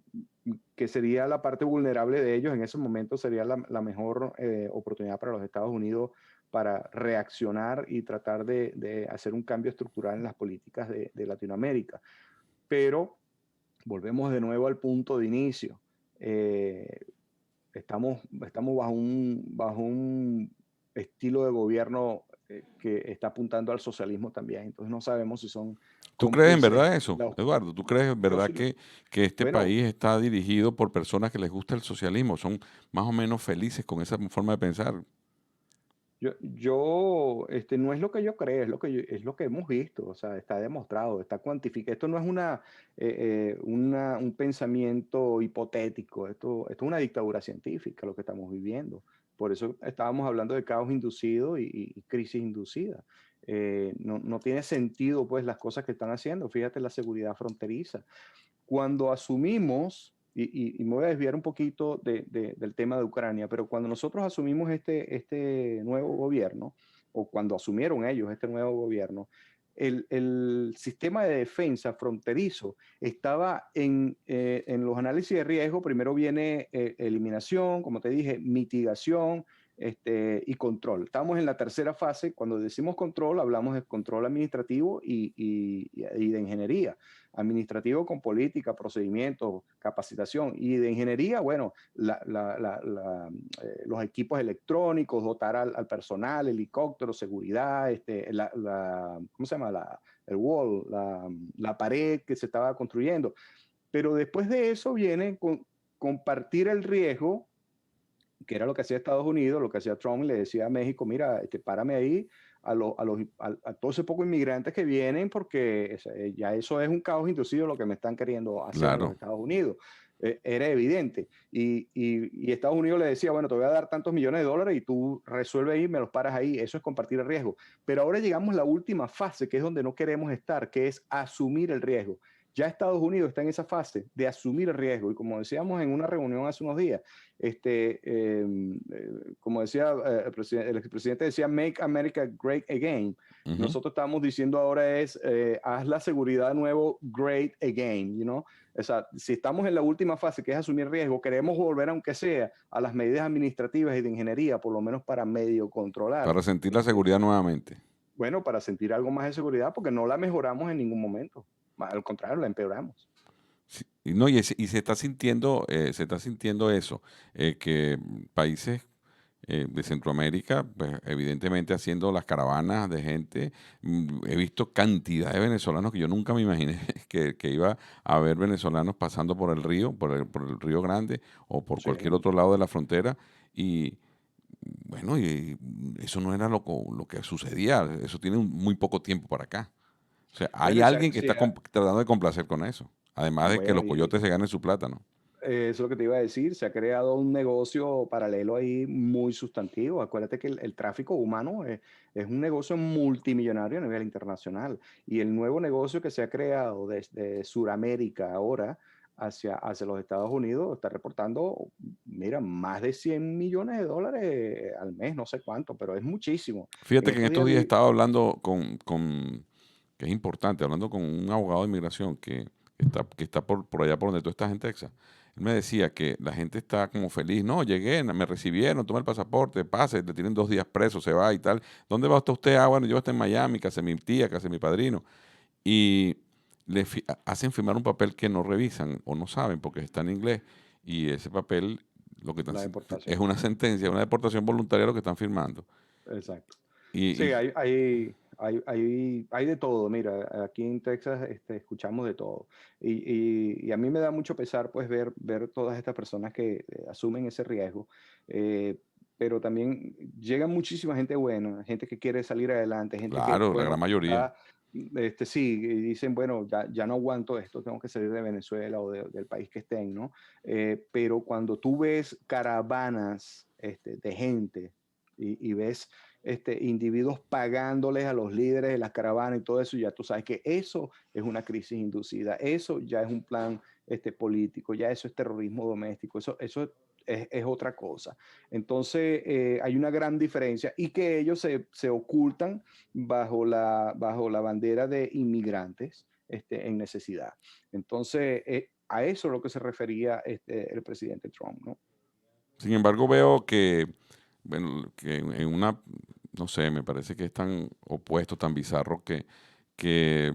que sería la parte vulnerable de ellos en ese momento, sería la mejor oportunidad para los Estados Unidos para reaccionar y tratar de hacer un cambio estructural en las políticas de Latinoamérica. Pero volvemos de nuevo al punto de inicio. Eh, estamos bajo un estilo de gobierno que está apuntando al socialismo también. Entonces no sabemos si son ¿Tú crees en cómplices. verdad eso, Eduardo? ¿Tú crees en Yo verdad sí, que este bueno, país está dirigido por personas que les gusta el socialismo? ¿Son más o menos felices con esa forma de pensar? no es lo que yo creo, es lo que hemos visto, o sea, está demostrado, está cuantificado. Esto no es un pensamiento hipotético, esto es una dictadura científica lo que estamos viviendo. Por eso estábamos hablando de caos inducido y crisis inducida. No tiene sentido, pues, las cosas que están haciendo. Fíjate la seguridad fronteriza. Cuando asumimos, y me voy a desviar un poquito del tema de Ucrania, pero cuando nosotros asumimos este nuevo gobierno, o cuando asumieron ellos este nuevo gobierno, el sistema de defensa fronterizo estaba en los análisis de riesgo. Primero viene eliminación, como te dije, mitigación, y control. Estamos en la tercera fase. Cuando decimos control, hablamos de control administrativo y de ingeniería. Administrativo con política, procedimientos, capacitación. Y de ingeniería, bueno, los equipos electrónicos, dotar al personal, helicópteros, seguridad, ¿cómo se llama? El wall, la pared que se estaba construyendo. Pero después de eso viene compartir el riesgo, que era lo que hacía Estados Unidos, lo que hacía Trump, le decía a México: mira, párame ahí a todos esos pocos inmigrantes que vienen, porque ya eso es un caos inducido lo que me están queriendo hacer en los Claro. Estados Unidos. Era evidente. Y Estados Unidos le decía: bueno, te voy a dar tantos millones de dólares y tú resuelve ahí, me los paras ahí. Eso es compartir el riesgo. Pero ahora llegamos a la última fase, que es donde no queremos estar, que es asumir el riesgo. Ya Estados Unidos está en esa fase de asumir el riesgo. Y como decíamos en una reunión hace unos días, como decía el expresidente, decía "Make America Great Again". Ujú. Nosotros estamos diciendo ahora es haz la seguridad de nuevo great again, O sea, si estamos en la última fase, que es asumir riesgo, queremos volver, aunque sea, a las medidas administrativas y de ingeniería, por lo menos para medio controlar. Para sentir la seguridad nuevamente. Bueno, para sentir algo más de seguridad, porque no la mejoramos en ningún momento. Al contrario, la empeoramos. Sí, y no, y se está sintiendo eso, que países de Centroamérica, pues, evidentemente haciendo las caravanas de gente. He visto cantidad de venezolanos que yo nunca me imaginé que iba a haber venezolanos pasando por el río, por el Río Grande o por cualquier Sí. otro lado de la frontera. Y bueno, y eso no era lo que sucedía, eso tiene muy poco tiempo para acá. O sea, hay Bueno, alguien que está tratando de complacer con eso. Además de que bueno, los coyotes se ganen su plátano. eso es lo que te iba a decir. Se ha creado un negocio paralelo ahí muy sustantivo. Acuérdate que el tráfico humano es un negocio multimillonario a nivel internacional. Y el nuevo negocio que se ha creado desde Sudamérica ahora hacia los Estados Unidos, está reportando, mira, más de $100 millones al mes, no sé cuánto, pero es muchísimo. En Fíjate que en estos estos días días vi, estaba hablando que es importante, hablando con un abogado de inmigración que está por allá por donde tú estás en Texas. Él me decía que la gente está como feliz. No, llegué, me recibieron, tomé el pasaporte, pase, le tienen 2 días preso, se va y tal. ¿Dónde va usted? Ah, bueno, yo estoy en Miami, casa de mi tía, casa de mi padrino. Y hacen firmar un papel que no revisan o no saben porque está en inglés. Y ese papel lo que la es deportación. una sentencia, una deportación voluntaria lo que están firmando. Exacto. Y, Sí, y hay de todo. Mira, aquí en Texas escuchamos de todo. Y a mí me da mucho pesar pues ver todas estas personas que asumen ese riesgo. eh, pero también llega muchísima gente buena, gente que quiere salir adelante, gente que, claro, la gran bueno, mayoría. está, sí, y dicen, bueno, ya no aguanto esto, tengo que salir de Venezuela o del país que estén, ¿no? Pero cuando tú ves caravanas de gente y ves individuos pagándoles a los líderes de las caravanas y todo eso, ya tú sabes que eso es una crisis inducida, eso ya es un plan político, ya eso es terrorismo doméstico, eso es otra cosa. Entonces, hay una gran diferencia y que ellos se ocultan bajo la bandera de inmigrantes en necesidad. Entonces, a eso es lo que se refería el presidente Trump, ¿no? Sin embargo, veo que, bueno, que en una, no sé, me parece que es tan opuesto, tan bizarro que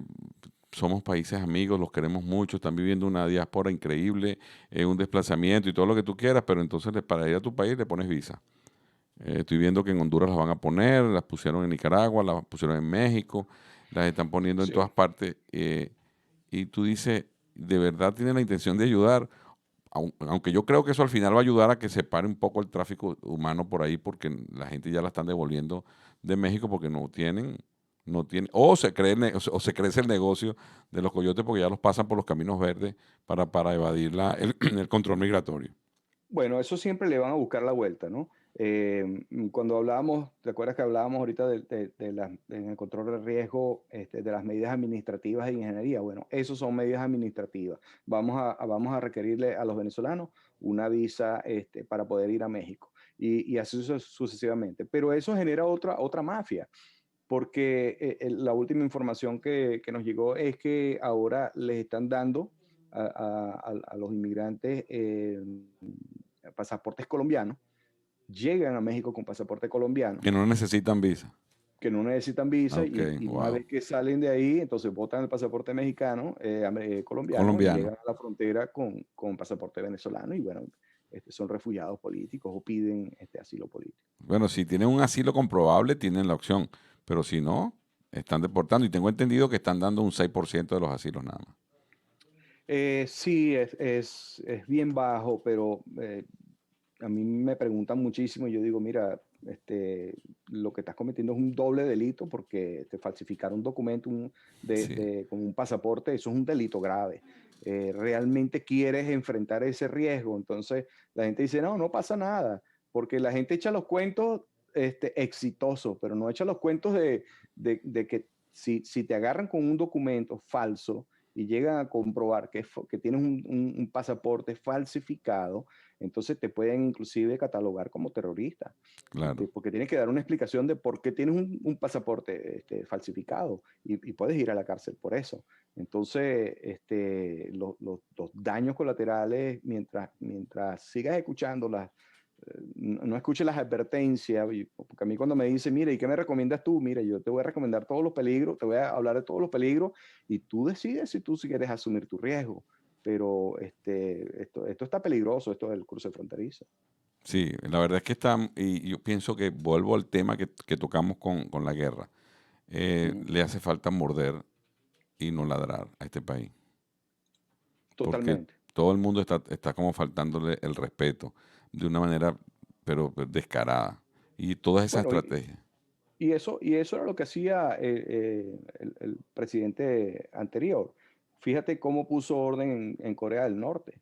somos países amigos, los queremos mucho, están viviendo una diáspora increíble, un desplazamiento y todo lo que tú quieras, pero entonces para ir a tu país le pones visa. Estoy viendo que en Honduras las van a poner, las pusieron en Nicaragua, las pusieron en México, las están poniendo en todas Sí. partes. Y tú dices, ¿de verdad tienen la intención de ayudar? Aunque yo creo que eso al final va a ayudar a que se pare un poco el tráfico humano por ahí, porque la gente ya la están devolviendo de México porque no tienen, o se crece el negocio de los coyotes porque ya los pasan por los caminos verdes para evadir el control migratorio. Bueno, eso siempre le van a buscar la vuelta, ¿no? Cuando hablábamos, ¿te acuerdas que hablábamos ahorita en el control de riesgo, de las medidas administrativas de ingeniería? Bueno, eso son medidas administrativas. Vamos a requerirle a los venezolanos una visa para poder ir a México y así sucesivamente. Pero eso genera otra mafia, porque la última información que nos llegó es que ahora les están dando a los inmigrantes pasaportes colombianos, llegan a México con pasaporte colombiano, Que no necesitan visa. que no necesitan visa Ok, y una wow. vez que salen de ahí, entonces botan el pasaporte mexicano, colombiano y Colombiano. llegan a la frontera con pasaporte venezolano y bueno, son refugiados políticos o piden asilo político. Bueno, si tienen un asilo comprobable, tienen la opción, pero si no, están deportando. Y tengo entendido que están dando un 6% de los asilos nada más. Sí, es bien bajo, pero a mí me preguntan muchísimo y yo digo, mira, lo que estás cometiendo es un doble delito porque te falsificar un documento Sí, con un pasaporte, eso es un delito grave. ¿Realmente quieres enfrentar ese riesgo? Entonces la gente dice, no, no pasa nada, porque la gente echa los cuentos exitosos, pero no echa los cuentos de que si te agarran con un documento falso y llegan a comprobar que tienes un pasaporte falsificado, entonces te pueden inclusive catalogar como terrorista, claro. porque tienes que dar una explicación de por qué tienes un pasaporte falsificado y puedes ir a la cárcel por eso. Entonces, los daños colaterales, mientras sigas escuchando no escuches las advertencias, porque a mí cuando me dice, mira, ¿y qué me recomiendas tú? Mira, yo te voy a recomendar todos los peligros, te voy a hablar de todos los peligros y tú decides si tú si quieres asumir tu riesgo. Pero esto está peligroso, esto del cruce fronterizo. Sí, la verdad es que y yo pienso que vuelvo al tema que tocamos con la guerra. Ujú. Le hace falta morder y no ladrar a este país, porque Totalmente. todo el mundo está como faltándole el respeto de una manera, pero descarada. Y todas esas Bueno, estrategias. y eso era lo que hacía el presidente anterior. Fíjate cómo puso orden en Corea del Norte.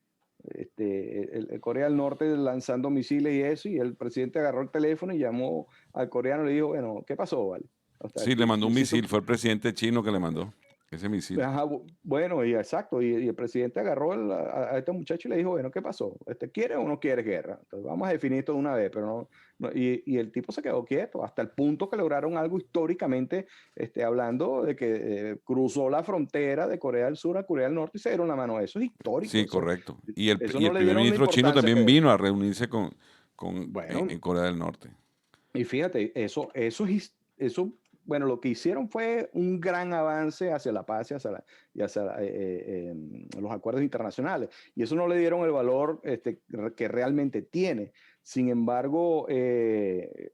El Corea del Norte lanzando misiles y eso, y el presidente agarró el teléfono y llamó al coreano y le dijo, bueno, ¿qué pasó, vale? O sea, Sí, le mandó un necesito, misil, fue el presidente chino que le mandó. ese misil. Ajá, bueno, y exacto, y el presidente agarró a este muchacho y le dijo, bueno, ¿qué pasó? ¿Quiere o no quiere guerra? Entonces vamos a definir esto de una vez, pero y el tipo se quedó quieto, hasta el punto que lograron algo históricamente, hablando de que cruzó la frontera de Corea del Sur a Corea del Norte y se dieron la mano. Eso es histórico, Sí, correcto. Y eso y no el le primer dieron la ministro chino importancia también que, vino a reunirse bueno, en Corea del Norte. y fíjate, eso, bueno, lo que hicieron fue un gran avance hacia la paz y hacia los acuerdos internacionales. Y eso no le dieron el valor que realmente tiene. Sin embargo,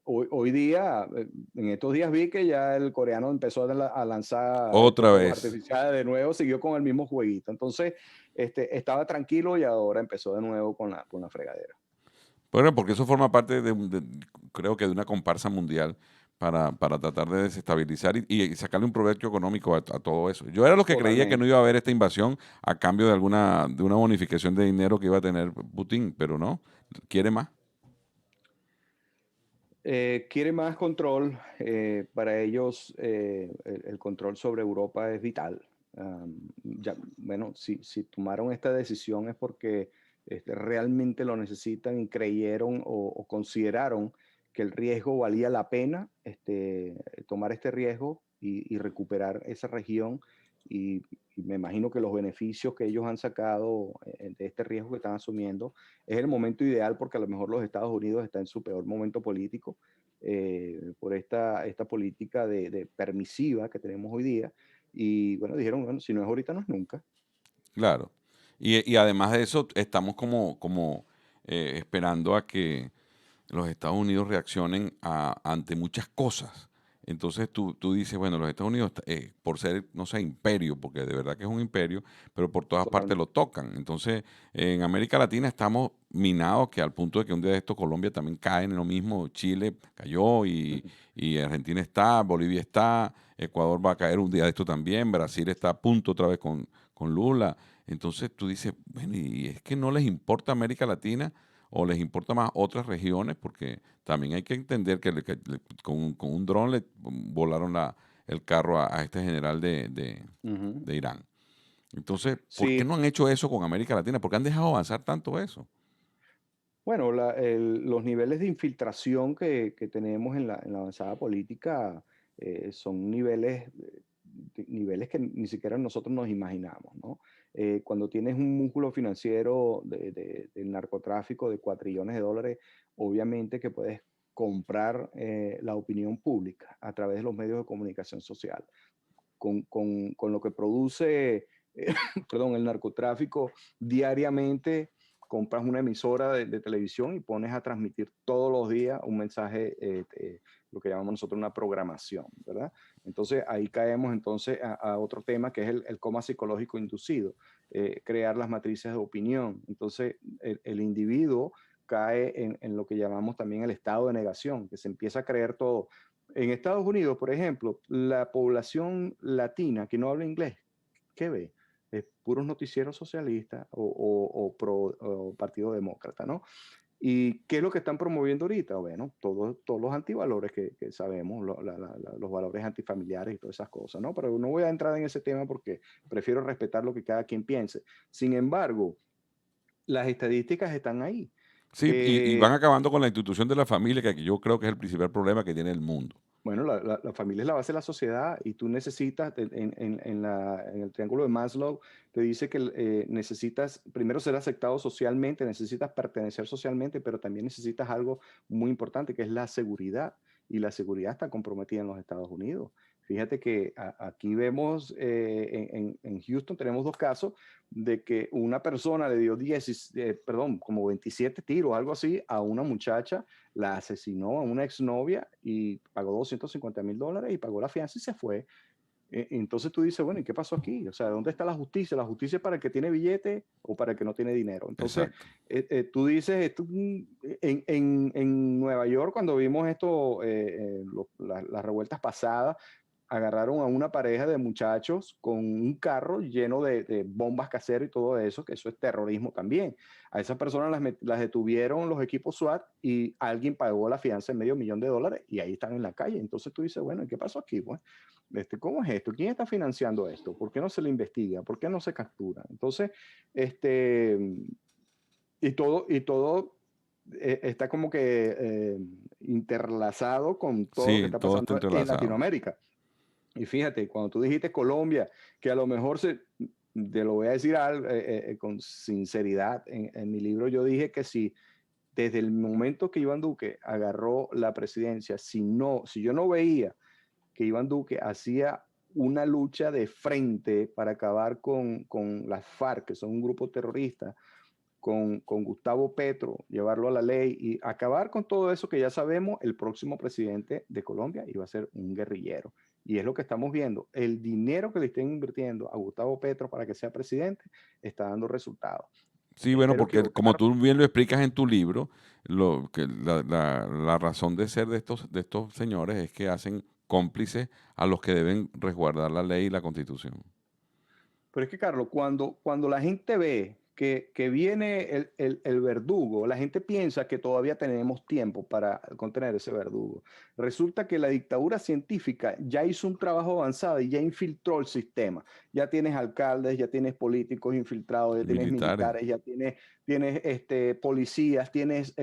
hoy día, en estos días vi que ya el coreano empezó a lanzar Otra fuegos vez. artificiales de nuevo, siguió con el mismo jueguito. Entonces, estaba tranquilo y ahora empezó de nuevo con la fregadera. Bueno, porque eso forma parte creo que de una comparsa mundial para tratar de desestabilizar y sacarle un provecho económico a todo eso. Yo era lo que creía que no Totalmente. iba a haber esta invasión a cambio de una bonificación de dinero que iba a tener Putin, pero no, quiere más. Quiere más control. Para ellos, el control sobre Europa es vital. Bueno, si tomaron esta decisión es porque realmente lo necesitan y creyeron o consideraron que el riesgo valía la pena, tomar este riesgo y recuperar esa región. Y me imagino que los beneficios que ellos han sacado de este riesgo que están asumiendo es el momento ideal, porque a lo mejor los Estados Unidos están en su peor momento político, por esta política de permisiva que tenemos hoy día. Y bueno, dijeron, bueno, si no es ahorita, no es nunca. Claro. Y además de eso, estamos como esperando a que los Estados Unidos reaccionen ante muchas cosas. Entonces tú dices, bueno, los Estados Unidos, por ser, no sé, imperio, porque de verdad que es un imperio, pero por todas partes Totalmente. lo tocan. Entonces, en América Latina estamos minados que al punto de que un día de esto Colombia también cae en lo mismo, Chile cayó y Argentina está, Bolivia está, Ecuador va a caer un día de esto también, Brasil está a punto otra vez con Lula. Entonces tú dices, bueno, y es que no les importa América Latina o les importa más otras regiones, porque también hay que entender con un dron le volaron el carro a este general Ujú. de Irán. Entonces, ¿por qué Sí, no han hecho eso con América Latina? ¿Por qué han dejado avanzar tanto eso? bueno, los niveles de infiltración que tenemos en la avanzada política son niveles que ni siquiera nosotros nos imaginamos, ¿no? Cuando tienes un músculo financiero del narcotráfico de $4 trillones, obviamente que puedes comprar la opinión pública a través de los medios de comunicación social. Con lo que produce, perdón, el narcotráfico diariamente, compras una emisora de televisión y pones a transmitir todos los días un mensaje, lo que llamamos nosotros una programación, ¿verdad? Entonces ahí caemos entonces a otro tema que es el coma psicológico inducido, crear las matrices de opinión. Entonces el individuo cae en lo que llamamos también el estado de negación, que se empieza a creer todo. En Estados Unidos, por ejemplo, la población latina que no habla inglés, ¿qué ve? Es puros noticieros socialistas o Partido Demócrata, ¿no? ¿Y qué es lo que están promoviendo ahorita? Bueno, todos los antivalores que sabemos, los valores antifamiliares y todas esas cosas, ¿no? Pero no voy a entrar en ese tema porque prefiero respetar lo que cada quien piense. Sin embargo, las estadísticas están ahí. Sí, y van acabando con la institución de la familia, que yo creo que es el principal problema que tiene el mundo. Bueno, la familia es la base de la sociedad y tú necesitas, en el triángulo de Maslow, te dice que necesitas primero ser aceptado socialmente, necesitas pertenecer socialmente, pero también necesitas algo muy importante que es la seguridad. Y la seguridad está comprometida en los Estados Unidos. Fíjate que aquí vemos, en Houston tenemos dos casos de que una persona le dio como 27 tiros, algo así, a una muchacha, la asesinó a una exnovia y pagó $250,000 y pagó la fianza y se fue. Entonces tú dices, bueno, ¿y qué pasó aquí? O sea, ¿dónde está la justicia? ¿La justicia es para el que tiene billete o para el que no tiene dinero? Entonces, Exacto. tú dices, en Nueva York, cuando vimos esto, las revueltas pasadas, agarraron a una pareja de muchachos con un carro lleno de bombas caseras y todo eso, que eso es terrorismo también. A esas personas las detuvieron los equipos SWAT y alguien pagó la fianza de $500,000 y ahí están en la calle. Entonces tú dices, bueno, ¿y qué pasó aquí? Pues ¿Cómo es esto? ¿Quién está financiando esto? ¿Por qué no se le investiga? ¿Por qué no se captura? Entonces, y todo está como que interlazado con todo lo que Sí, está todo está pasando en entrelazado. Latinoamérica. Y fíjate, cuando tú dijiste Colombia, que a lo mejor te lo voy a decir con sinceridad, en mi libro yo dije que si desde el momento que Iván Duque agarró la presidencia, si yo no veía que Iván Duque hacía una lucha de frente para acabar con las FARC, que son un grupo terrorista, con Gustavo Petro, llevarlo a la ley y acabar con todo eso que ya sabemos, el próximo presidente de Colombia iba a ser un guerrillero. Y es lo que estamos viendo. El dinero que le estén invirtiendo a Gustavo Petro para que sea presidente está dando resultados. Sí, bueno, Espero porque como equivocarme. tú bien lo explicas en tu libro, la razón de ser de estos señores es que hacen cómplices a los que deben resguardar la ley y la constitución. Pero es que, Carlos, cuando la gente ve que viene el verdugo, la gente piensa que todavía tenemos tiempo para contener ese verdugo. Resulta que la dictadura científica ya hizo un trabajo avanzado y ya infiltró el sistema. Ya tienes alcaldes, ya tienes políticos infiltrados, ya Y tienes militares. militares, ya tienes policías, tienes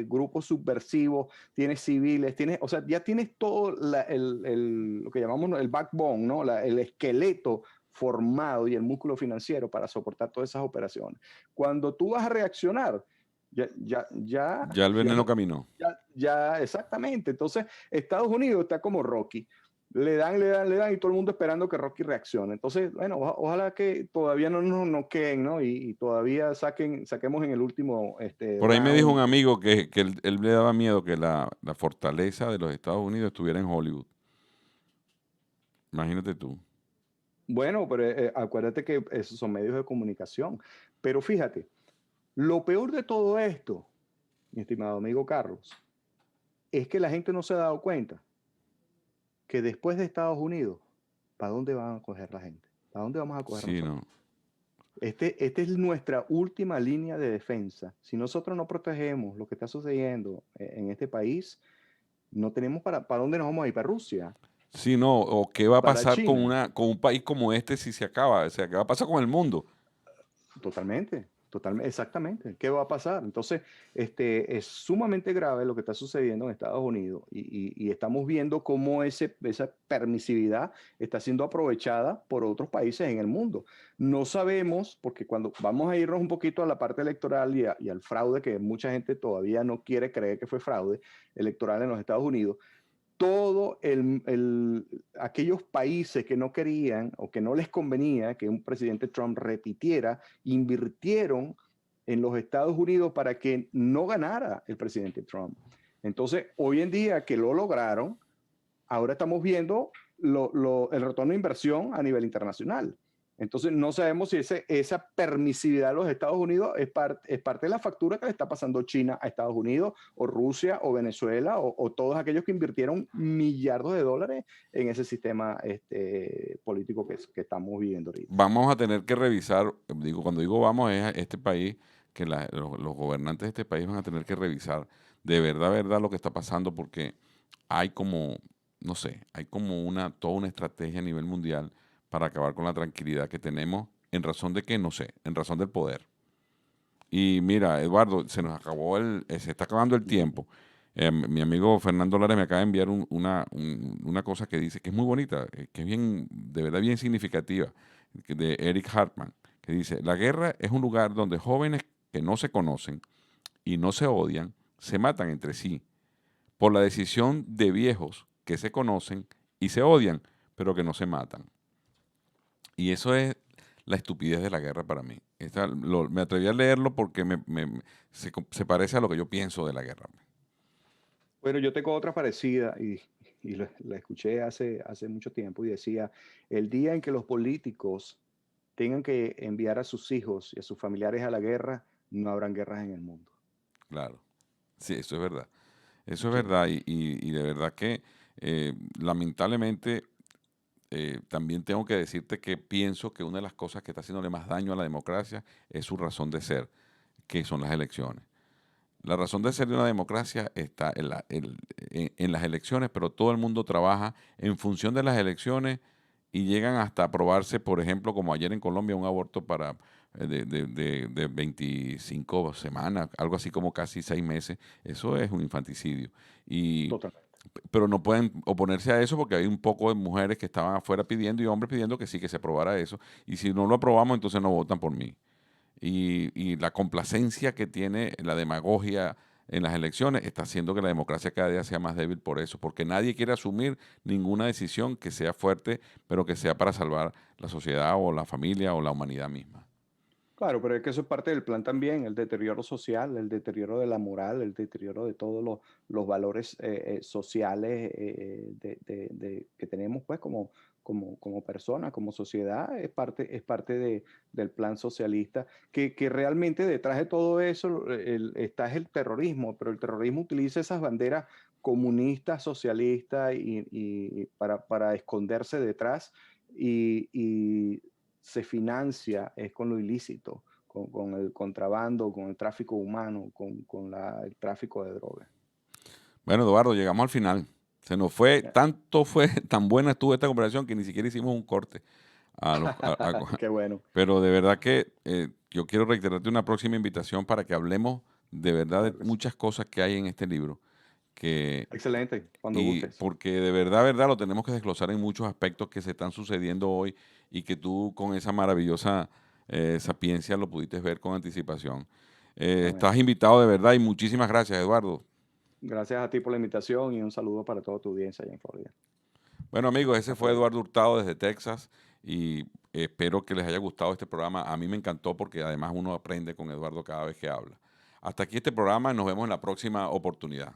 grupos subversivos, tienes civiles, o sea, ya tienes todo lo que llamamos el backbone, ¿no? El esqueleto formado y el músculo financiero para soportar todas esas operaciones. Cuando tú vas a reaccionar, Ya el veneno caminó. exactamente. Entonces, Estados Unidos está como Rocky. Le dan y todo el mundo esperando que Rocky reaccione. Entonces, bueno, ojalá que todavía no nos noqueen, ¿no? Y todavía saquemos en el último Por ahí me dijo un round. amigo que él le daba miedo que la fortaleza de los Estados Unidos estuviera en Hollywood. Imagínate tú. Bueno, pero acuérdate que esos son medios de comunicación. Pero fíjate, lo peor de todo esto, mi estimado amigo Carlos, es que la gente no se ha dado cuenta que después de Estados Unidos, ¿para dónde van a coger la gente? ¿Para dónde vamos a coger Sí, nosotros? no. Esta es nuestra última línea de defensa. Si nosotros no protegemos lo que está sucediendo en este país, no tenemos para dónde nos vamos a ir, para Rusia, Sí, no. O qué va a para pasar China. con un país como este si se acaba. O sea, qué va a pasar con el mundo. Totalmente, exactamente. ¿Qué va a pasar? Entonces, es sumamente grave lo que está sucediendo en Estados Unidos y estamos viendo cómo esa permisividad está siendo aprovechada por otros países en el mundo. No sabemos, porque cuando vamos a irnos un poquito a la parte electoral y al fraude, que mucha gente todavía no quiere creer que fue fraude electoral en los Estados Unidos, todo aquellos países que no querían o que no les convenía que un presidente Trump repitiera, invirtieron en los Estados Unidos para que no ganara el presidente Trump. Entonces, hoy en día que lo lograron, ahora estamos viendo el retorno de inversión a nivel internacional. Entonces, no sabemos si esa permisividad de los Estados Unidos es parte de la factura que le está pasando China a Estados Unidos, o Rusia, o Venezuela, o todos aquellos que invirtieron millardos de dólares en ese sistema político que estamos viviendo ahorita. Vamos a tener que revisar, digo, cuando digo vamos, es a este país, que los gobernantes de este país van a tener que revisar de verdad lo que está pasando, porque hay como, no sé, hay como toda una estrategia a nivel mundial para acabar con la tranquilidad que tenemos en razón de que, no sé, en razón del poder. Y mira, Eduardo, se está acabando el tiempo. Mi amigo Fernando Lara me acaba de enviar una cosa que dice que es muy bonita, que es bien, de verdad bien significativa, de Eric Hartman, que dice: la guerra es un lugar donde jóvenes que no se conocen y no se odian, se matan entre sí por la decisión de viejos que se conocen y se odian, pero que no se matan. Y eso es la estupidez de la guerra para mí. Me atreví a leerlo porque se parece a lo que yo pienso de la guerra. Bueno, yo tengo otra parecida y la escuché hace mucho tiempo y decía, el día en que los políticos tengan que enviar a sus hijos y a sus familiares a la guerra, no habrán guerras en el mundo. Claro, sí, eso es verdad. Eso es Sí. verdad y de verdad que lamentablemente también tengo que decirte que pienso que una de las cosas que está haciéndole más daño a la democracia es su razón de ser, que son las elecciones. La razón de ser de una democracia está en las elecciones, pero todo el mundo trabaja en función de las elecciones y llegan hasta aprobarse, por ejemplo, como ayer en Colombia, un aborto de 25 semanas, algo así como casi 6 meses. Eso es un infanticidio. Totalmente. Pero no pueden oponerse a eso porque hay un poco de mujeres que estaban afuera pidiendo y hombres pidiendo que sí, que se aprobara eso. Y si no lo aprobamos, entonces no votan por mí. Y la complacencia que tiene la demagogia en las elecciones está haciendo que la democracia cada día sea más débil por eso, porque nadie quiere asumir ninguna decisión que sea fuerte, pero que sea para salvar la sociedad o la familia o la humanidad misma. Claro, pero es que eso es parte del plan también, el deterioro social, el deterioro de la moral, el deterioro de todos los valores sociales que tenemos pues como personas, como sociedad, es parte del plan socialista, que realmente detrás de todo eso está el terrorismo, pero el terrorismo utiliza esas banderas comunistas, socialistas y para esconderse detrás y se financia es con lo ilícito, con el contrabando, con el tráfico humano, el tráfico de drogas. Bueno, Eduardo, llegamos al final. Se nos fue, tan buena estuvo esta conversación que ni siquiera hicimos un corte. Qué bueno. Pero de verdad que yo quiero reiterarte una próxima invitación para que hablemos de verdad de Claro que sí. muchas cosas que hay en este libro. Que, Excelente, cuando y gustes. porque de verdad, lo tenemos que desglosar en muchos aspectos que se están sucediendo hoy y que tú con esa maravillosa sapiencia lo pudiste ver con anticipación. Amén. Estás invitado de verdad y muchísimas gracias, Eduardo. Gracias a ti por la invitación y un saludo para toda tu audiencia allá en Florida. Bueno, amigos, ese Hasta fue luego. Eduardo Hurtado desde Texas y espero que les haya gustado este programa. A mí me encantó porque además uno aprende con Eduardo cada vez que habla. Hasta aquí este programa y nos vemos en la próxima oportunidad.